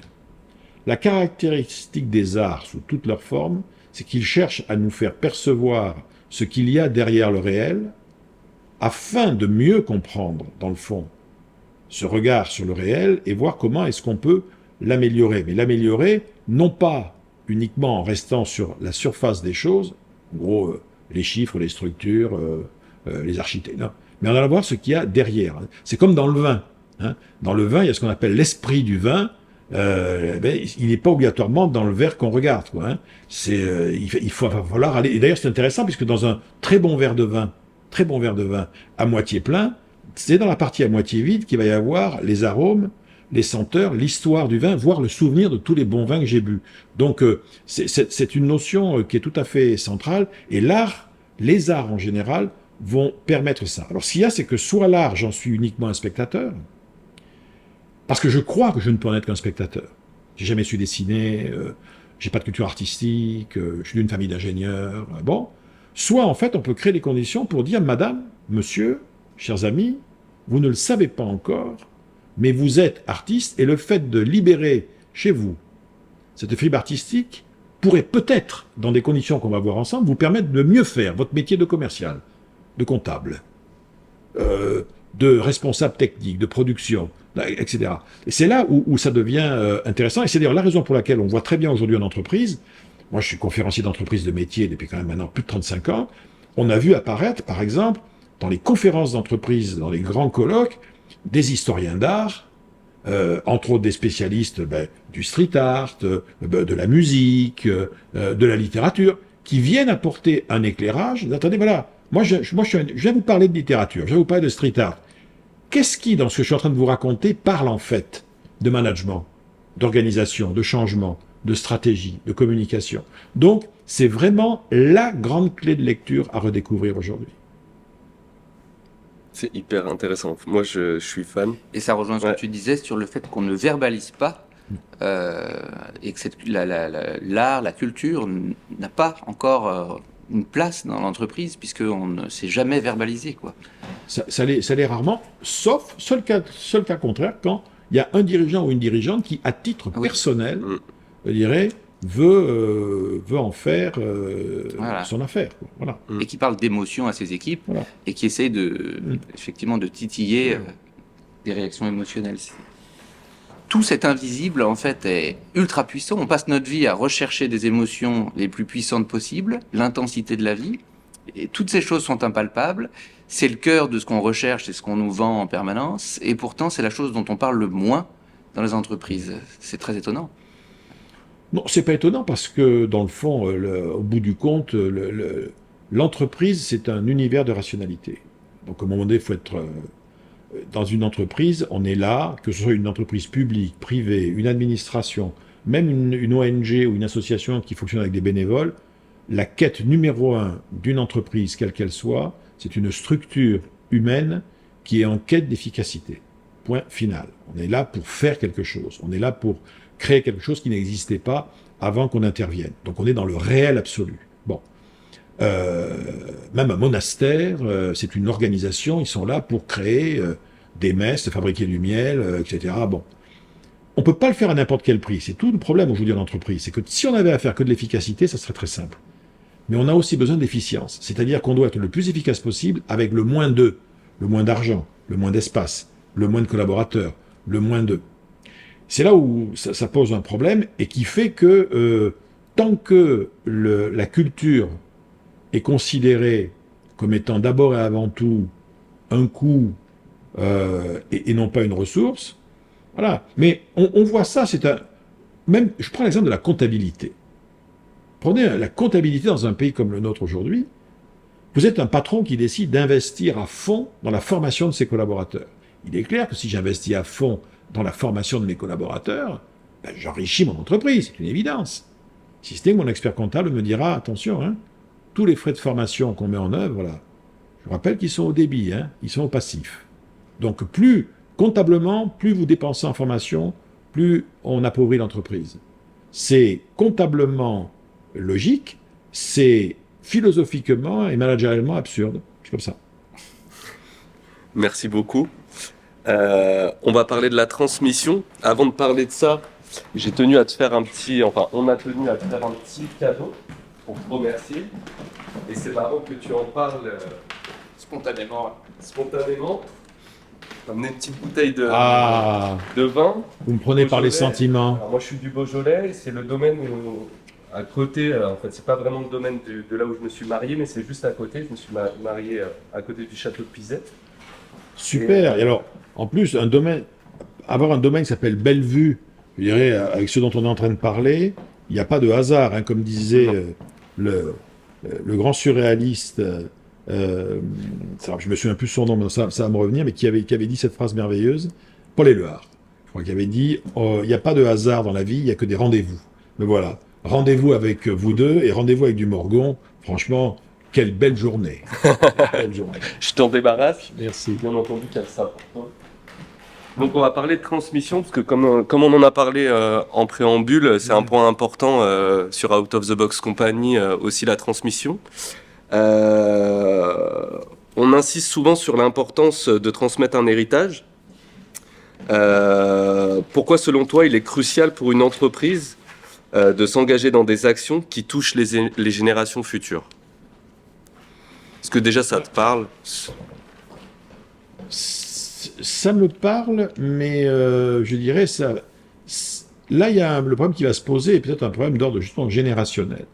S1: La caractéristique des arts, sous toutes leurs formes, c'est qu'ils cherchent à nous faire percevoir ce qu'il y a derrière le réel, afin de mieux comprendre, dans le fond, ce regard sur le réel et voir comment est-ce qu'on peut l'améliorer. Mais l'améliorer, non pas uniquement en restant sur la surface des choses, en gros, les chiffres, les structures, les architectes, non, mais en allant voir ce qu'il y a derrière. C'est comme dans le vin. Hein. Dans le vin, il y a ce qu'on appelle l'esprit du vin. Il n'est pas obligatoirement dans le verre qu'on regarde. Quoi, hein. Il va falloir aller... Et d'ailleurs, c'est intéressant, puisque dans un très bon verre de vin, à moitié plein, c'est dans la partie à moitié vide qu'il va y avoir les arômes, les senteurs, l'histoire du vin, voire le souvenir de tous les bons vins que j'ai bu. Donc, c'est une notion qui est tout à fait centrale. Et l'art, les arts en général, vont permettre ça. Alors, ce qu'il y a, c'est que soit l'art, j'en suis uniquement un spectateur, parce que je crois que je ne peux en être qu'un spectateur. J'ai jamais su dessiner, j'ai pas de culture artistique, je suis d'une famille d'ingénieurs, bon. Soit, en fait, on peut créer les conditions pour dire, madame, monsieur, chers amis, vous ne le savez pas encore, mais vous êtes artiste, et le fait de libérer chez vous cette fibre artistique pourrait peut-être, dans des conditions qu'on va voir ensemble, vous permettre de mieux faire votre métier de commercial, de comptable, de responsable technique, de production, etc. Et c'est là où ça devient intéressant, et c'est d'ailleurs la raison pour laquelle on voit très bien aujourd'hui en entreprise, moi je suis conférencier d'entreprise de métier depuis quand même maintenant plus de 35 ans, on a vu apparaître, par exemple, dans les conférences d'entreprise, dans les grands colloques, des historiens d'art, entre autres des spécialistes du street art, de la musique, de la littérature, qui viennent apporter un éclairage. Attendez, voilà, moi je viens vous parler de littérature, je viens vous parler de street art. Qu'est-ce qui, dans ce que je suis en train de vous raconter, parle en fait de management, d'organisation, de changement, de stratégie, de communication? Donc, c'est vraiment la grande clé de lecture à redécouvrir aujourd'hui.
S3: C'est hyper intéressant. Moi, je suis fan.
S2: Et ça rejoint ce que tu disais sur le fait qu'on ne verbalise pas et que l'art, la culture n'a pas encore une place dans l'entreprise puisqu'on ne s'est jamais verbalisé, quoi.
S1: Ça l'est rarement, sauf, seul cas contraire, quand il y a un dirigeant ou une dirigeante qui, à titre personnel, je dirais, veut en faire son affaire. Quoi. Voilà.
S2: Et qui parle d'émotion à ses équipes et qui essaie effectivement de titiller des réactions émotionnelles. Tout cet invisible, en fait, est ultra puissant. On passe notre vie à rechercher des émotions les plus puissantes possibles, l'intensité de la vie, et toutes ces choses sont impalpables. C'est le cœur de ce qu'on recherche et ce qu'on nous vend en permanence, et pourtant c'est la chose dont on parle le moins dans les entreprises. C'est très étonnant.
S1: Non, c'est pas étonnant parce que, dans le fond, au bout du compte, l'entreprise, c'est un univers de rationalité. Donc, à un moment donné, il faut être... dans une entreprise, on est là, que ce soit une entreprise publique, privée, une administration, même une ONG ou une association qui fonctionne avec des bénévoles, la quête numéro 1 d'une entreprise, quelle qu'elle soit, c'est une structure humaine qui est en quête d'efficacité. Point final. On est là pour faire quelque chose. On est là pour créer quelque chose qui n'existait pas avant qu'on intervienne. Donc on est dans le réel absolu. Bon. Même un monastère, c'est une organisation, ils sont là pour créer des messes, fabriquer du miel, etc. Bon. On peut pas le faire à n'importe quel prix. C'est tout le problème aujourd'hui en entreprise. C'est que si on avait à faire que de l'efficacité, ça serait très simple. Mais on a aussi besoin d'efficience. C'est-à-dire qu'on doit être le plus efficace possible avec le moins d'eux, le moins d'argent, le moins d'espace, le moins de collaborateurs, le moins d'eux. C'est là où ça pose un problème et qui fait que tant que la culture est considérée comme étant d'abord et avant tout un coût et non pas une ressource. Voilà. Mais on voit ça, même, je prends l'exemple de la comptabilité. Prenez la comptabilité dans un pays comme le nôtre aujourd'hui. Vous êtes un patron qui décide d'investir à fond dans la formation de ses collaborateurs. Il est clair que si j'investis à fond dans la formation de mes collaborateurs, ben, j'enrichis mon entreprise, c'est une évidence. Si c'était que mon expert comptable me dira, attention, hein, tous les frais de formation qu'on met en œuvre, voilà, je rappelle qu'ils sont au débit, hein, ils sont au passif. Donc plus, comptablement, plus vous dépensez en formation, plus on appauvrit l'entreprise. C'est comptablement logique, c'est philosophiquement et managérialement absurde. C'est comme ça.
S3: Merci beaucoup. On va parler de la transmission. Avant de parler de ça, j'ai tenu à te faire on a tenu à te faire un petit cadeau pour te remercier. Et c'est marrant que tu en parles
S2: Spontanément.
S3: spontanément. T'as amené une petite bouteille de vin.
S1: Vous me prenez par les
S3: Beaujolais.
S1: sentiments.
S3: Alors moi je suis du Beaujolais, c'est le domaine à côté, en fait c'est pas vraiment le domaine de là où je me suis marié, mais c'est juste à côté, je me suis marié à côté du château de Pizette.
S1: Super. Et alors, en plus, avoir un domaine qui s'appelle Bellevue, je dirais, avec ce dont on est en train de parler, il n'y a pas de hasard, hein, comme disait le grand surréaliste, je me souviens plus son nom, mais ça va me revenir, mais qui avait dit cette phrase merveilleuse, Paul Éluard, je crois qu'il avait dit, il n'y a pas de hasard dans la vie, il n'y a que des rendez-vous. Mais voilà, rendez-vous avec vous deux et rendez-vous avec du Morgon, franchement, quelle belle journée. Belle journée.
S3: Je t'en débarrasse.
S1: Merci.
S3: Bien entendu qu'il y a ça pour toi. Donc on va parler de transmission, parce que comme on en a parlé en préambule, c'est un point important sur Out of the Box Company, aussi la transmission. On insiste souvent sur l'importance de transmettre un héritage. Pourquoi selon toi il est crucial pour une entreprise de s'engager dans des actions qui touchent les générations futures? Est-ce que déjà ça te parle?
S1: Ça me parle, mais je dirais ça. Là, il y a le problème qui va se poser, et peut-être un problème d'ordre justement générationnel.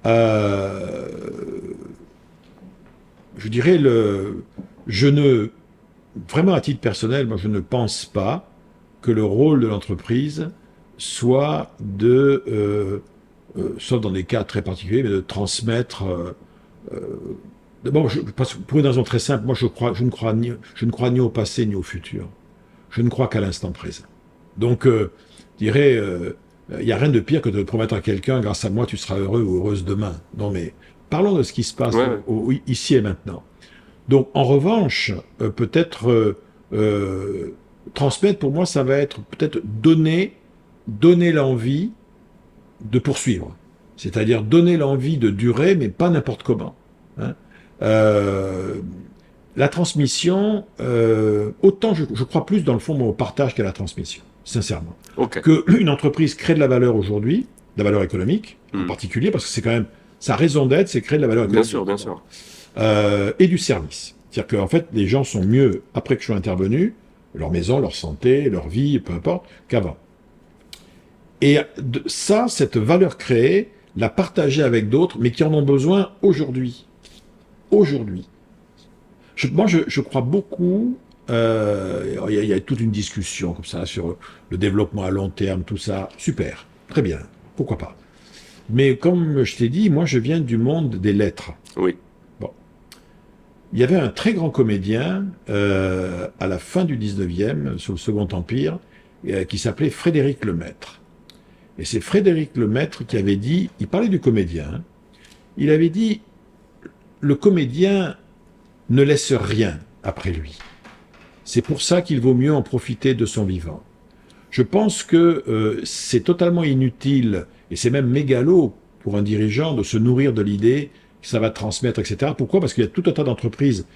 S1: Je dirais vraiment à titre personnel, moi je ne pense pas que le rôle de l'entreprise soit sauf dans des cas très particuliers, mais de transmettre. D'abord, pour une raison très simple, moi je ne crois ni au passé ni au futur. Je ne crois qu'à l'instant présent. Donc, je dirais, il n'y a rien de pire que de promettre à quelqu'un, grâce à moi, tu seras heureux ou heureuse demain. Non, mais parlons de ce qui se passe ici et maintenant. Donc, en revanche, peut-être transmettre, pour moi, ça va être peut-être donner l'envie de poursuivre. C'est-à-dire donner l'envie de durer, mais pas n'importe comment. Hein. La transmission, autant je crois plus dans le fond au partage qu'à la transmission, sincèrement.
S3: Okay.
S1: Qu'une entreprise crée de la valeur aujourd'hui, de la valeur économique en particulier, parce que c'est quand même sa raison d'être, c'est créer de la valeur économique.
S3: Bien sûr.
S1: Et du service. C'est-à-dire qu'en fait, les gens sont mieux après que je sois intervenu, leur maison, leur santé, leur vie, peu importe, qu'avant. Et cette valeur créée, la partager avec d'autres, mais qui en ont besoin aujourd'hui. Aujourd'hui. Moi, je crois beaucoup, il y a toute une discussion comme ça sur le développement à long terme, tout ça. Super, très bien, pourquoi pas. Mais comme je t'ai dit, moi, je viens du monde des lettres.
S3: Oui.
S1: Bon. Il y avait un très grand comédien à la fin du 19e, sous le Second Empire, qui s'appelait Frédéric Lemaître. Et c'est Frédéric Lemaître qui avait dit, il parlait du comédien, hein, il avait dit, le comédien ne laisse rien après lui. C'est pour ça qu'il vaut mieux en profiter de son vivant. Je pense que c'est totalement inutile, et c'est même mégalo pour un dirigeant de se nourrir de l'idée que ça va transmettre, etc. Pourquoi? Parce qu'il y a tout un tas d'entreprises.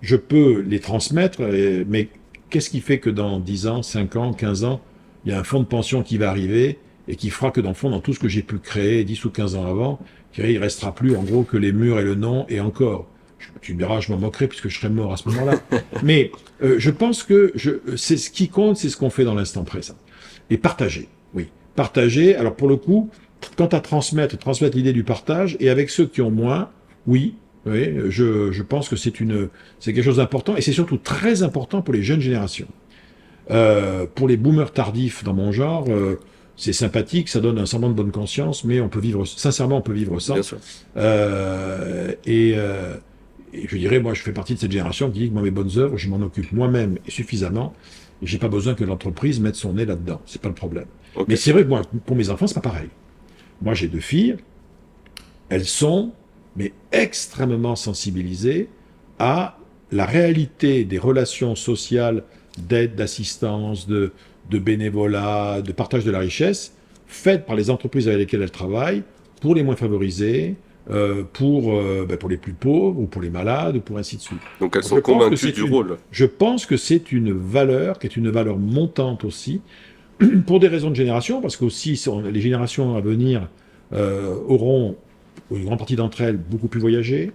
S1: Je peux les transmettre, mais qu'est-ce qui fait que dans 10 ans, 5 ans, 15 ans, il y a un fonds de pension qui va arriver et qui fera que dans le fond, dans tout ce que j'ai pu créer 10 ou 15 ans avant, il restera plus en gros que les murs et le nom, et encore. Tu me diras, je m'en moquerai puisque je serai mort à ce moment-là. Mais je pense que c'est ce qui compte, c'est ce qu'on fait dans l'instant présent. Et partager, oui. Partager, alors pour le coup, quant à transmettre l'idée du partage, et avec ceux qui ont moins, oui, Oui, je pense que c'est quelque chose d'important et c'est surtout très important pour les jeunes générations. Pour les boomers tardifs dans mon genre, c'est sympathique, ça donne un semblant de bonne conscience, mais sincèrement, on peut vivre sans.
S3: Bien sûr.
S1: Et je dirais, moi, je fais partie de cette génération qui dit que moi, mes bonnes œuvres, je m'en occupe moi-même et suffisamment, et j'ai pas besoin que l'entreprise mette son nez là-dedans. C'est pas le problème.
S3: Ok.
S1: Mais c'est vrai que moi, pour mes enfants, c'est pas pareil. Moi, j'ai 2 filles, elles sont, mais extrêmement sensibilisées à la réalité des relations sociales d'aide, d'assistance, de bénévolat, de partage de la richesse, faites par les entreprises avec lesquelles elles travaillent, pour les moins favorisés, pour les plus pauvres, ou pour les malades, ou pour ainsi de suite.
S3: Donc elles
S1: Je
S3: sont
S1: pense que
S3: convaincues
S1: c'est
S3: du
S1: une-
S3: rôle.
S1: Je pense que c'est une valeur qui est une valeur montante aussi, pour des raisons de génération, parce qu'aussi les générations à venir auront, une grande partie d'entre elles, beaucoup plus voyagé.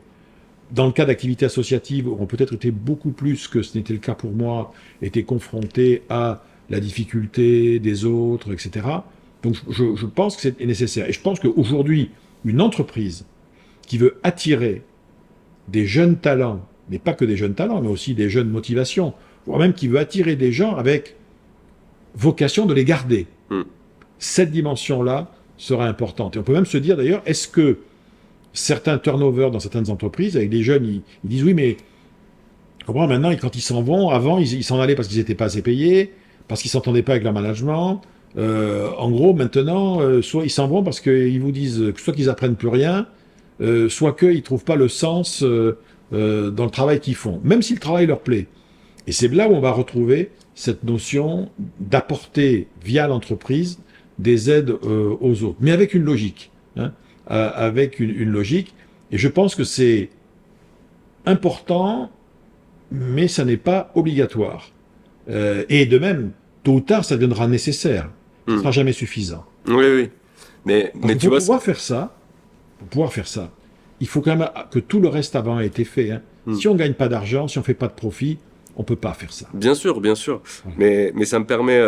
S1: Dans le cas d'activités associatives, auront peut-être été beaucoup plus que ce n'était le cas pour moi, été confrontées à la difficulté des autres, etc. Donc je pense que c'est nécessaire. Et je pense qu'aujourd'hui, une entreprise qui veut attirer des jeunes talents, mais pas que des jeunes talents, mais aussi des jeunes motivations, voire même qui veut attirer des gens avec vocation de les garder. Cette dimension-là sera importante. Et on peut même se dire d'ailleurs, est-ce que certains turnovers dans certaines entreprises, avec des jeunes, ils disent oui, mais comprends, maintenant, quand ils s'en vont, avant, ils s'en allaient parce qu'ils n'étaient pas assez payés, parce qu'ils s'entendaient pas avec leur management. En gros, maintenant, soit ils s'en vont parce qu'ils vous disent soit qu'ils apprennent plus rien, soit qu'ils trouvent pas le sens dans le travail qu'ils font, même si le travail leur plaît. Et c'est là où on va retrouver cette notion d'apporter via l'entreprise des aides aux autres, mais avec une logique, hein, avec une logique. Et je pense que c'est important, mais ça n'est pas obligatoire. Et de même, tôt ou tard, ça deviendra nécessaire. Ça ne sera jamais suffisant.
S3: Oui, oui. Mais tu
S1: pour
S3: vois,
S1: pouvoir faire ça, il faut quand même que tout le reste avant ait été fait. Hein. Si on ne gagne pas d'argent, si on ne fait pas de profit, on ne peut pas faire ça.
S3: bien sûr, bien sûr.
S1: Ouais.
S3: Mais ça me permet.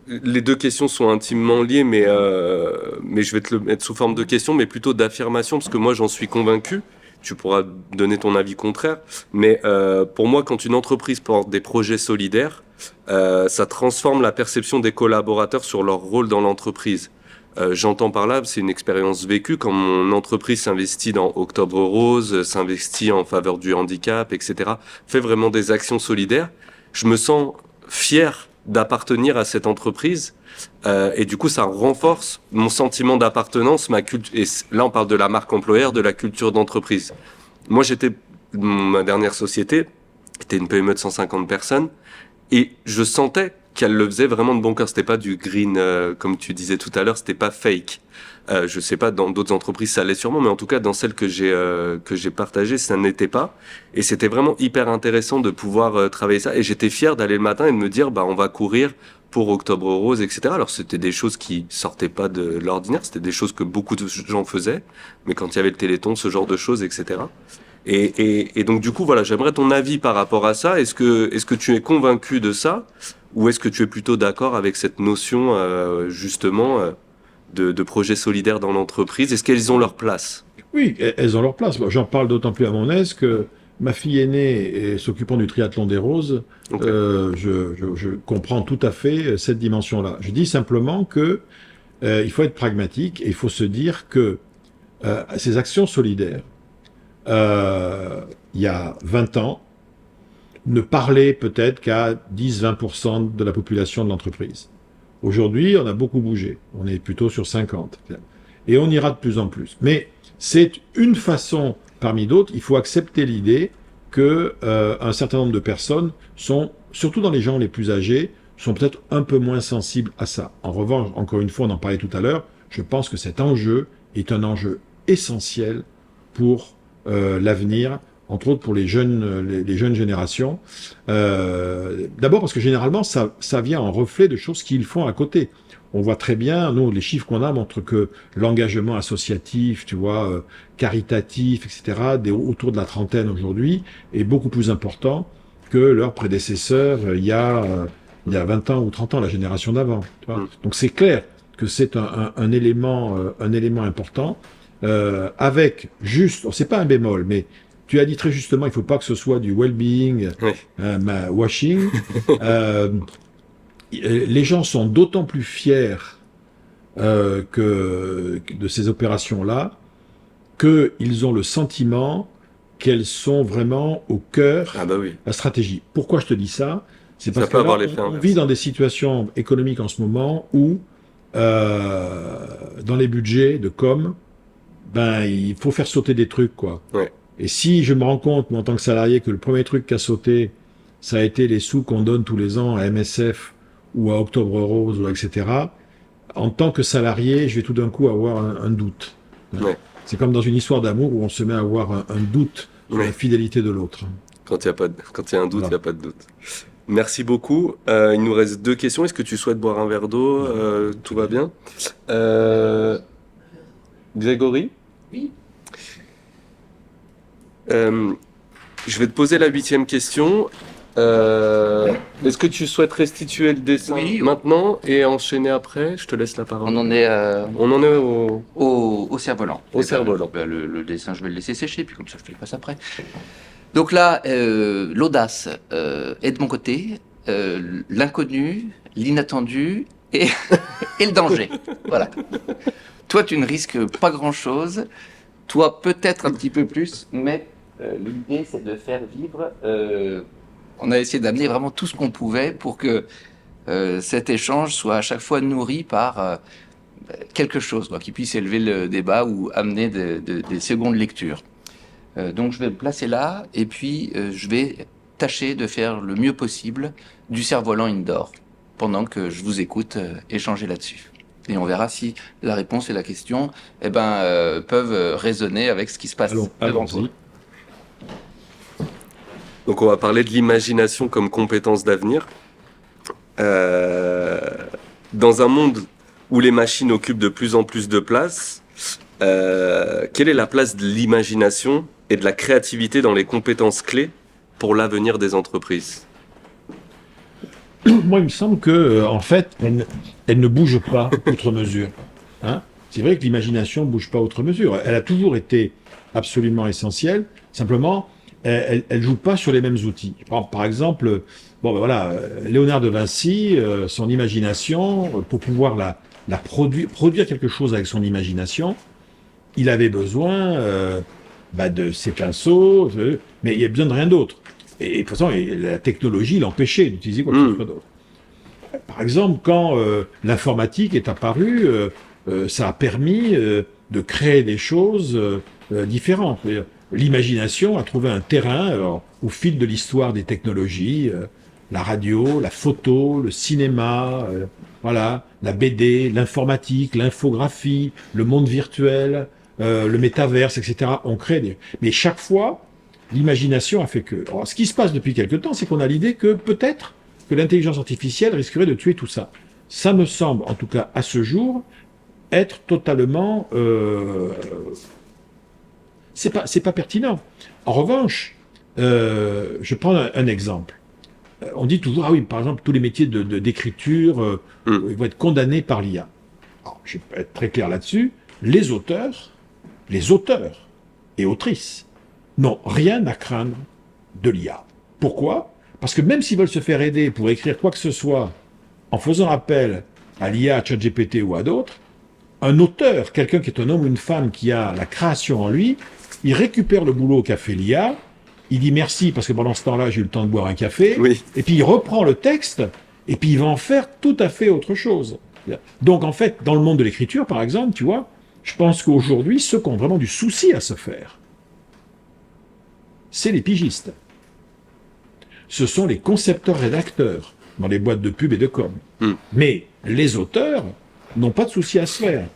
S3: Les deux questions sont intimement liées, mais je vais te le mettre sous forme de questions, mais plutôt d'affirmation, parce que moi j'en suis convaincu. Tu pourras donner ton avis contraire. Mais pour moi, quand une entreprise porte des projets solidaires, ça transforme la perception des collaborateurs sur leur rôle dans l'entreprise. J'entends par là, c'est une expérience vécue, quand mon entreprise s'investit dans Octobre Rose, s'investit en faveur du handicap, etc., fait vraiment des actions solidaires, je me sens fier d'appartenir à cette entreprise, et du coup ça renforce mon sentiment d'appartenance, et là on parle de la marque employeur, de la culture d'entreprise. Moi ma dernière société était une PME de 150 personnes, et je sentais qu'elle le faisait vraiment de bon cœur. C'était pas du green, comme tu disais tout à l'heure, c'était pas fake. Je sais pas, dans d'autres entreprises ça l'est sûrement, mais en tout cas dans celle que j'ai partagée, ça n'était pas. Et c'était vraiment hyper intéressant de pouvoir travailler ça. Et j'étais fier d'aller le matin et de me dire, bah on va courir pour Octobre Rose, etc. Alors c'était des choses qui sortaient pas de l'ordinaire, c'était des choses que beaucoup de gens faisaient, mais quand il y avait le Téléthon, ce genre de choses, etc. Et donc du coup, voilà, j'aimerais ton avis par rapport à ça. Est-ce que tu es convaincu de ça, ou est-ce que tu es plutôt d'accord avec cette notion justement de projet solidaire dans l'entreprise? Est-ce qu'elles ont leur place?
S1: Oui, elles ont leur place. Moi, j'en parle d'autant plus à mon aise que ma fille aînée, s'occupant du triathlon des Roses,
S3: Okay.
S1: je comprends tout à fait cette dimension-là. Je dis simplement que il faut être pragmatique et il faut se dire que ces actions solidaires, il y a 20 ans, ne parlaient peut-être qu'à 10-20% de la population de l'entreprise. Aujourd'hui, on a beaucoup bougé. On est plutôt sur 50. Et on ira de plus en plus. Mais c'est une façon parmi d'autres. Il faut accepter l'idée que un certain nombre de personnes sont, surtout dans les gens les plus âgés, sont peut-être un peu moins sensibles à ça. En revanche, encore une fois, on en parlait tout à l'heure, je pense que cet enjeu est un enjeu essentiel pour l'avenir, entre autres pour les jeunes générations. D'abord parce que généralement, ça vient en reflet de choses qu'ils font à côté. On voit très bien, nous, les chiffres qu'on a montrent que l'engagement associatif, tu vois, caritatif, etc., autour de la trentaine aujourd'hui, est beaucoup plus important que leurs prédécesseurs il y a 20 ans ou 30 ans, la génération d'avant. Donc c'est clair que c'est un élément important. avec juste, c'est pas un bémol, mais tu as dit très justement, il faut pas que ce soit du well-being,
S3: Oui.
S1: washing. Les gens sont d'autant plus fiers que de ces opérations-là qu'ils ont le sentiment qu'elles sont vraiment au cœur
S3: Ah bah oui.
S1: de la stratégie. Pourquoi je te dis ça? C'est
S3: Ça
S1: parce
S3: peut
S1: que
S3: avoir
S1: là,
S3: l'effet
S1: on
S3: inverse.
S1: vit dans des situations économiques en ce moment où, dans les budgets de com, ben il faut faire sauter des trucs, quoi.
S3: Ouais.
S1: Et si je me rends compte, moi, en tant que salarié, que le premier truc qui a sauté, ça a été les sous qu'on donne tous les ans à MSF ou à Octobre Rose, ou etc., en tant que salarié, je vais tout d'un coup avoir un doute.
S3: Ouais.
S1: C'est comme dans une histoire d'amour où on se met à avoir un doute sur
S3: Ouais.
S1: la fidélité de l'autre.
S3: Quand il y a un doute, il
S1: Voilà.
S3: n'y a pas de doute. Merci beaucoup. Il nous reste 2 questions. Est-ce que tu souhaites boire un verre d'eau? Tout va bien? Grégory?
S2: Oui.
S3: Je vais te poser la 8e question. Est-ce que tu souhaites restituer le dessin
S2: Oui.
S3: maintenant et enchaîner après? Je te laisse la parole.
S2: On en est
S3: On en est au...
S2: au cerf-volant.
S3: Au cerf-volant.
S2: Le dessin, je vais le laisser sécher, puis comme ça, je te le passe après. Donc là, l'audace est de mon côté, l'inconnu, l'inattendu et, et le danger. Voilà. Toi, tu ne risques pas grand-chose. Toi, peut-être un petit peu plus, mais l'idée, c'est de faire vivre. On a essayé d'amener vraiment tout ce qu'on pouvait pour que cet échange soit à chaque fois nourri par quelque chose, quoi, qui puisse élever le débat ou amener des secondes lectures. Donc je vais me placer là et puis je vais tâcher de faire le mieux possible du cerf-volant indoor pendant que je vous écoute échanger là-dessus. Et on verra si la réponse et la question peuvent résonner avec ce qui se passe devant toi.
S1: Allons-y.
S3: Donc on va parler de l'imagination comme compétence d'avenir. Dans un monde où les machines occupent de plus en plus de place, quelle est la place de l'imagination et de la créativité dans les compétences clés pour l'avenir des entreprises?
S1: Moi, il me semble que, en fait, elle ne bouge pas outre mesure. Hein? C'est vrai que l'imagination ne bouge pas outre mesure. Elle a toujours été absolument essentielle. Simplement, elle joue pas sur les mêmes outils. Par exemple, Léonard de Vinci, son imagination, pour pouvoir la produire quelque chose avec son imagination, il avait besoin de ses pinceaux, mais il y a besoin de rien d'autre. Et de toute façon, la technologie l'empêchait d'utiliser quoi que ce soit d'autre. Par exemple, quand l'informatique est apparue, ça a permis de créer des choses différentes. L'imagination a trouvé un terrain au fil de l'histoire des technologies, la radio, la photo, le cinéma, la BD, l'informatique, l'infographie, le monde virtuel, le métaverse, etc. On crée des... Mais chaque fois, l'imagination a fait que... Alors, ce qui se passe depuis quelque temps, c'est qu'on a l'idée que peut-être que l'intelligence artificielle risquerait de tuer tout ça. Ça me semble, en tout cas à ce jour, être totalement... C'est pas pertinent. En revanche, je prends un exemple. On dit toujours, ah oui, par exemple, tous les métiers d'écriture ils vont être condamnés par l'IA. Alors, je vais être très clair là-dessus. Les auteurs et autrices n'ont rien à craindre de l'IA. Pourquoi? Parce que même s'ils veulent se faire aider pour écrire quoi que ce soit en faisant appel à l'IA, à ChatGPT ou à d'autres, un auteur, quelqu'un qui est un homme ou une femme qui a la création en lui, il récupère le boulot qu'a fait l'IA, il dit merci parce que pendant ce temps-là, j'ai eu le temps de boire un café, et puis il reprend le texte, et puis il va en faire tout à fait autre chose. Donc en fait, dans le monde de l'écriture, par exemple, tu vois, je pense qu'aujourd'hui, ceux qui ont vraiment du souci à se faire, c'est les pigistes. Ce sont les concepteurs-rédacteurs dans les boîtes de pub et de com. Mais les auteurs n'ont pas de souci à se faire.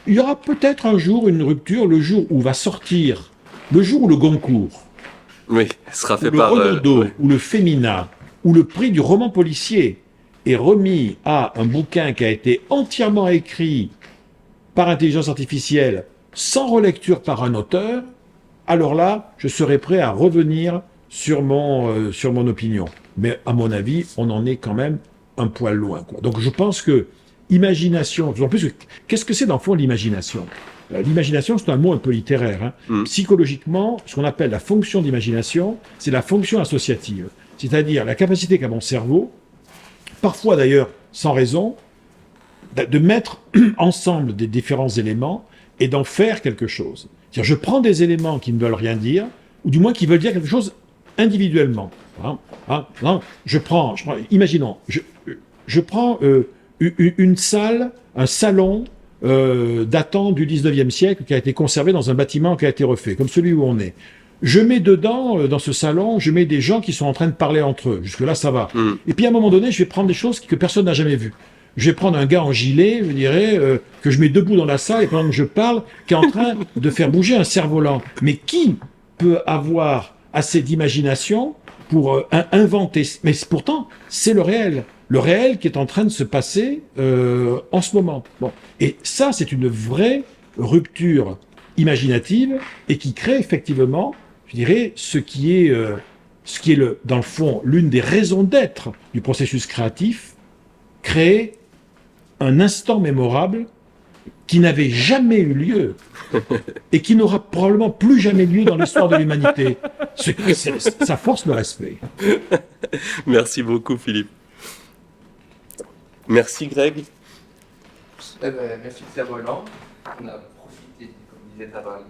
S1: Il y aura peut-être un jour une rupture, le jour où va sortir, le jour où le Goncourt,
S3: sera fait
S1: ou le
S3: par
S1: Renaudot, ou le Fémina, ou le prix du roman policier est remis à un bouquin qui a été entièrement écrit par intelligence artificielle, sans relecture par un auteur, alors là, je serai prêt à revenir sur mon opinion. Mais à mon avis, on en est quand même un poil loin, quoi. Donc je pense que imagination, en plus, qu'est-ce que c'est dans le fond l'imagination? l'imagination, c'est un mot un peu littéraire. Hein. Psychologiquement, ce qu'on appelle la fonction d'imagination, c'est la fonction associative. C'est-à-dire la capacité qu'a mon cerveau, parfois d'ailleurs sans raison, de mettre ensemble des différents éléments et d'en faire quelque chose. C'est-à-dire, je prends des éléments qui ne veulent rien dire, ou du moins qui veulent dire quelque chose individuellement. Imaginons, je prends une salle, un salon datant du 19e siècle qui a été conservé dans un bâtiment qui a été refait, comme celui où on est. Je mets dedans, dans ce salon, je mets des gens qui sont en train de parler entre eux. Jusque-là, ça va. Et puis à un moment donné, je vais prendre des choses que personne n'a jamais vues. Je vais prendre un gars en gilet, je dirais, que je mets debout dans la salle et pendant que je parle, qui est en train de faire bouger un cerf-volant. Mais qui peut avoir assez d'imagination pour inventer? Mais pourtant, c'est le réel qui est en train de se passer en ce moment. Bon. Et ça, c'est une vraie rupture imaginative et qui crée effectivement, je dirais, ce qui est dans le fond l'une des raisons d'être du processus créatif, créer un instant mémorable qui n'avait jamais eu lieu et qui n'aura probablement plus jamais lieu dans l'histoire de l'humanité. Ça force le respect.
S3: Merci beaucoup, Philippe. Merci, Greg.
S2: Merci cerf-volant. On a profité, comme disait Tabarly.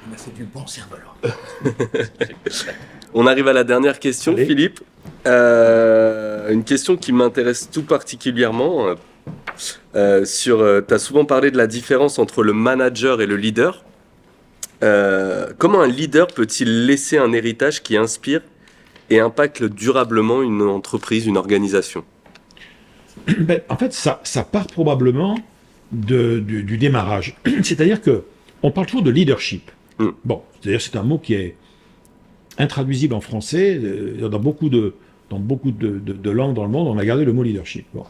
S2: On a fait du bon cerf-volant.
S3: On arrive à la dernière question,
S1: Allez.
S3: Philippe. Une question qui m'intéresse tout particulièrement. Tu as souvent parlé de la différence entre le manager et le leader. Comment un leader peut-il laisser un héritage qui inspire et impacte durablement une entreprise, une organisation?
S1: En fait, ça part probablement du démarrage. C'est-à-dire que on parle toujours de leadership. Bon, c'est-à-dire c'est un mot qui est intraduisible en français. Dans beaucoup de langues dans le monde, on a gardé le mot leadership. Bon.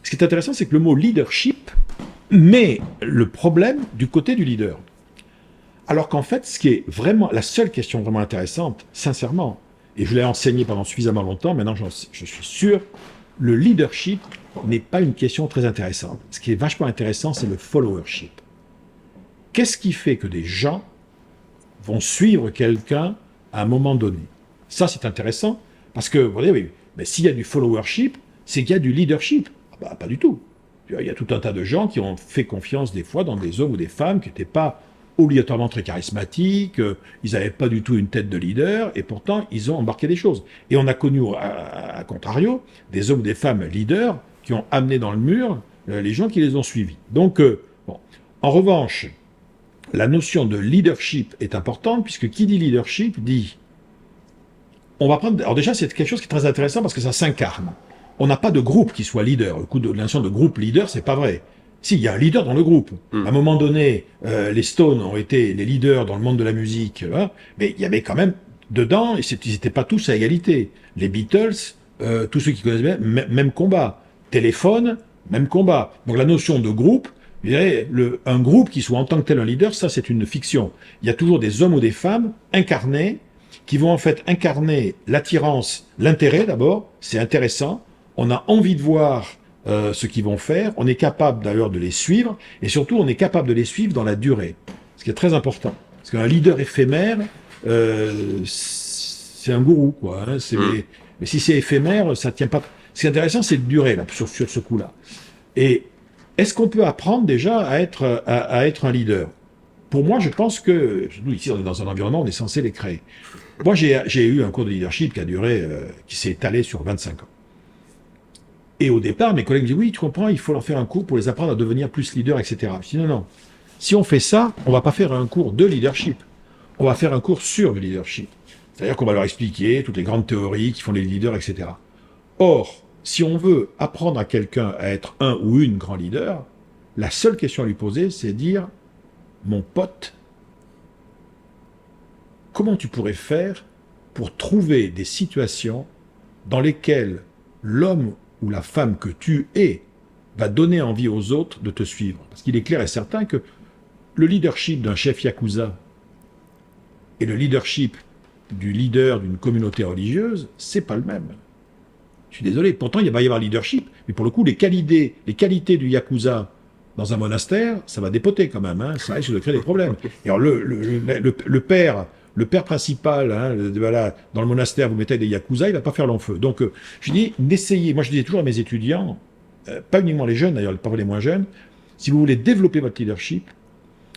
S1: Ce qui est intéressant, c'est que le mot leadership met le problème du côté du leader. Alors qu'en fait, ce qui est vraiment la seule question vraiment intéressante, sincèrement, et je l'ai enseigné pendant suffisamment longtemps, maintenant je suis sûr, le leadership n'est pas une question très intéressante. Ce qui est vachement intéressant, c'est le followership. Qu'est-ce qui fait que des gens vont suivre quelqu'un à un moment donné? Ça, c'est intéressant, parce que, vous voyez, oui, mais s'il y a du followership, c'est qu'il y a du leadership. Ah bah, pas du tout. Il y a tout un tas de gens qui ont fait confiance des fois dans des hommes ou des femmes qui n'étaient pas obligatoirement très charismatiques, ils n'avaient pas du tout une tête de leader, et pourtant, ils ont embarqué des choses. Et on a connu, à contrario, des hommes ou des femmes leaders qui ont amené dans le mur les gens qui les ont suivis. Donc, bon. En revanche, la notion de leadership est importante, puisque qui dit leadership dit... On va prendre... Alors déjà, c'est quelque chose qui est très intéressant parce que ça s'incarne. On n'a pas de groupe qui soit leader. Le coup de la notion de groupe leader, c'est pas vrai. Si, il y a un leader dans le groupe. À un moment donné, les Stones ont été les leaders dans le monde de la musique, mais il y avait quand même dedans, et ils n'étaient pas tous à égalité. Les Beatles, tous ceux qui connaissent bien, même combat. Téléphone, même combat. Donc la notion de groupe, je dirais, un groupe qui soit en tant que tel un leader, ça c'est une fiction. Il y a toujours des hommes ou des femmes incarnés, qui vont en fait incarner l'attirance, l'intérêt d'abord, c'est intéressant, on a envie de voir ce qu'ils vont faire, on est capable d'ailleurs de les suivre, et surtout on est capable de les suivre dans la durée, ce qui est très important. Parce qu'un leader éphémère, c'est un gourou, quoi. Hein, mais si c'est éphémère, ça tient pas. Ce qui est intéressant, c'est de durer là, sur ce coup-là. Et est-ce qu'on peut apprendre déjà à être un leader? Pour moi, je pense que, nous ici on est dans un environnement, on est censé les créer. Moi, j'ai eu un cours de leadership qui a duré, qui s'est étalé sur 25 ans. Et au départ, mes collègues me disent, oui, tu comprends, il faut leur faire un cours pour les apprendre à devenir plus leader, etc. Je dis, non. Si on fait ça, on va pas faire un cours de leadership. On va faire un cours sur le leadership. C'est-à-dire qu'on va leur expliquer toutes les grandes théories qui font les leaders, etc. Or, si on veut apprendre à quelqu'un à être un ou une grand leader, la seule question à lui poser, c'est dire, mon pote, comment tu pourrais faire pour trouver des situations dans lesquelles l'homme ou la femme que tu es va donner envie aux autres de te suivre. Parce qu'il est clair et certain que le leadership d'un chef yakuza et le leadership du leader d'une communauté religieuse, c'est pas le même. Je suis désolé, pourtant il va y avoir leadership, mais pour le coup, les qualités du yakuza dans un monastère, ça va dépoter quand même, hein, ça risque de créer des problèmes. Et alors le père principal, hein, voilà, dans le monastère, vous mettez des yakuza, il va pas faire long feu. Donc je dis, n'essayez, moi je disais toujours à mes étudiants, pas uniquement les jeunes d'ailleurs, pas les moins jeunes, si vous voulez développer votre leadership,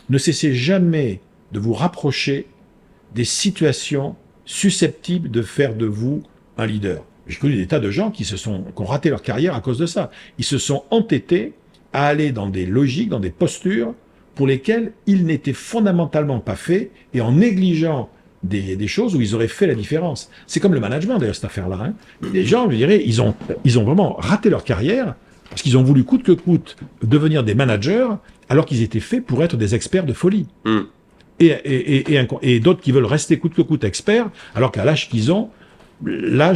S1: ne cessez jamais de vous rapprocher des situations susceptibles de faire de vous un leader. J'ai connu des tas de gens qui ont raté leur carrière à cause de ça. Ils se sont entêtés à aller dans des logiques, dans des postures pour lesquelles ils n'étaient fondamentalement pas faits et en négligeant des choses où ils auraient fait la différence. C'est comme le management d'ailleurs, cette affaire-là. Hein. Les gens, je dirais, ils ont vraiment raté leur carrière parce qu'ils ont voulu coûte que coûte devenir des managers alors qu'ils étaient faits pour être des experts de folie. Et d'autres qui veulent rester coûte que coûte experts alors qu'à l'âge qu'ils ont, la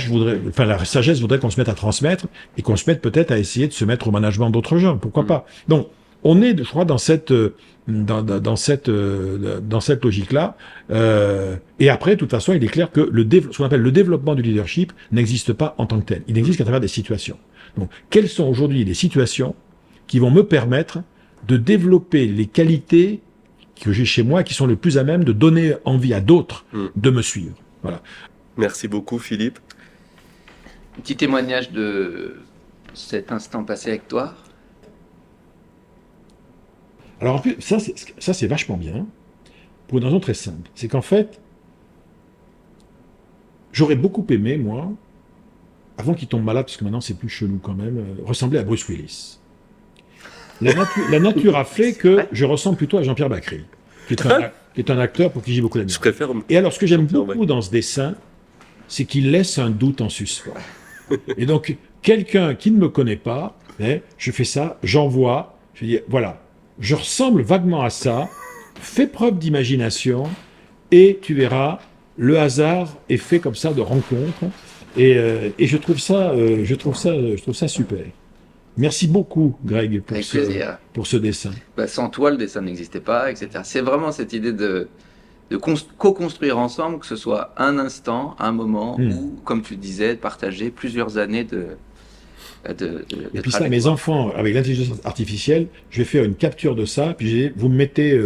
S1: sagesse voudrait qu'on se mette à transmettre et qu'on se mette peut-être à essayer de se mettre au management d'autres gens. Pourquoi pas? Donc, on est, je crois, dans cette logique-là. Et après, de toute façon, il est clair que ce qu'on appelle le développement du leadership n'existe pas en tant que tel. Il n'existe qu'à travers des situations. Donc, quelles sont aujourd'hui les situations qui vont me permettre de développer les qualités que j'ai chez moi, qui sont les plus à même de donner envie à d'autres de me suivre. Voilà.
S3: Merci beaucoup, Philippe.
S2: Un petit témoignage de cet instant passé avec toi.
S1: Alors en plus, ça c'est vachement bien, pour une raison très simple. C'est qu'en fait, j'aurais beaucoup aimé, moi, avant qu'il tombe malade, parce que maintenant c'est plus chelou quand même, ressembler à Bruce Willis. La nature a fait que je ressemble plutôt à Jean-Pierre Bacri, qui est un acteur pour qui j'ai beaucoup d'admiration.
S3: Je préfère.
S1: Et alors, ce que j'aime beaucoup dans ce dessin, c'est qu'il laisse un doute en suspens. Et donc, quelqu'un qui ne me connaît pas, je fais ça, j'envoie, je dis, voilà, je ressemble vaguement à ça, fais preuve d'imagination, et tu verras, le hasard est fait comme ça de rencontres, et je trouve ça super. Merci beaucoup, Greg, pour ce dessin.
S2: Sans toi, le dessin n'existait pas, etc. C'est vraiment cette idée de co-construire ensemble, que ce soit un instant, un moment, ou, comme tu disais, partager plusieurs années de
S1: et puis ça, mes enfants, avec l'intelligence artificielle, je vais faire une capture de ça, puis vous me mettez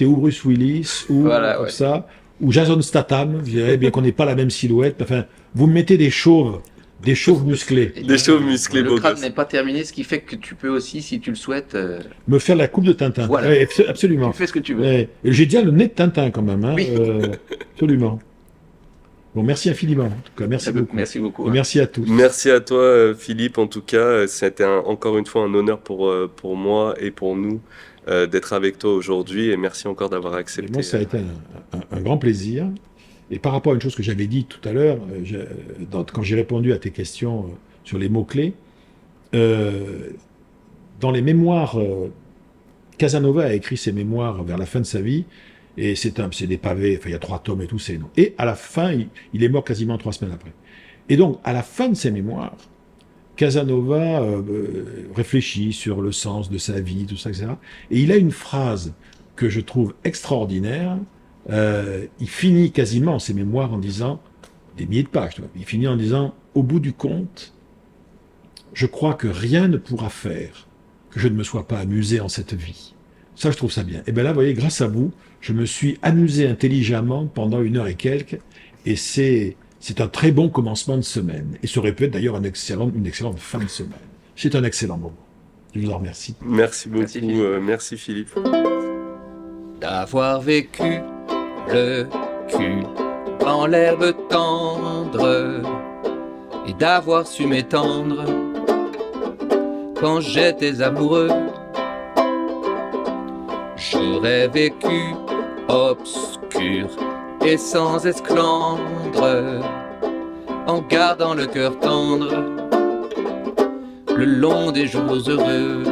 S1: ou Bruce Willis, ou ça, ou Jason Statham, je dirais, bien qu'on n'ait pas la même silhouette, enfin, vous me mettez des chauves musclés.
S3: Des chauves musclés,
S2: le crâne n'est pas terminé, ce qui fait que tu peux aussi, si tu le souhaites...
S1: me faire la coupe de Tintin.
S2: Voilà.
S1: Ouais, absolument.
S2: Tu fais ce que tu veux.
S1: Ouais. J'ai déjà le nez de Tintin quand même. Hein.
S2: Oui.
S1: Absolument. Bon, merci infiniment. En tout cas, merci beaucoup.
S2: Merci beaucoup.
S1: Et merci à tous.
S3: Merci à toi, Philippe. En tout cas, c'était encore une fois un honneur pour moi et pour nous d'être avec toi aujourd'hui. Et merci encore d'avoir accepté.
S1: Et moi, ça a été un grand plaisir. Et par rapport à une chose que j'avais dit tout à l'heure, quand j'ai répondu à tes questions sur les mots-clés, dans les mémoires, Casanova a écrit ses mémoires vers la fin de sa vie, et c'est des pavés, enfin il y a 3 tomes et tout, et à la fin, il est mort quasiment 3 semaines après. Et donc, à la fin de ses mémoires, Casanova réfléchit sur le sens de sa vie, tout ça, etc. Et il a une phrase que je trouve extraordinaire. Il finit quasiment ses mémoires en disant, des milliers de pages, il finit en disant, au bout du compte, je crois que rien ne pourra faire que je ne me sois pas amusé en cette vie. Ça, je trouve ça bien. Et bien là, vous voyez, grâce à vous, je me suis amusé intelligemment pendant 1 heure et quelques, et c'est un très bon commencement de semaine. Et ça aurait pu être d'ailleurs une excellente fin de semaine. C'est un excellent moment. Je vous en remercie.
S3: Merci beaucoup. Merci Philippe.
S2: D'avoir vécu le cul dans l'herbe tendre et d'avoir su m'étendre quand j'étais amoureux. J'aurais vécu obscur et sans esclandre, en gardant le cœur tendre le long des jours heureux.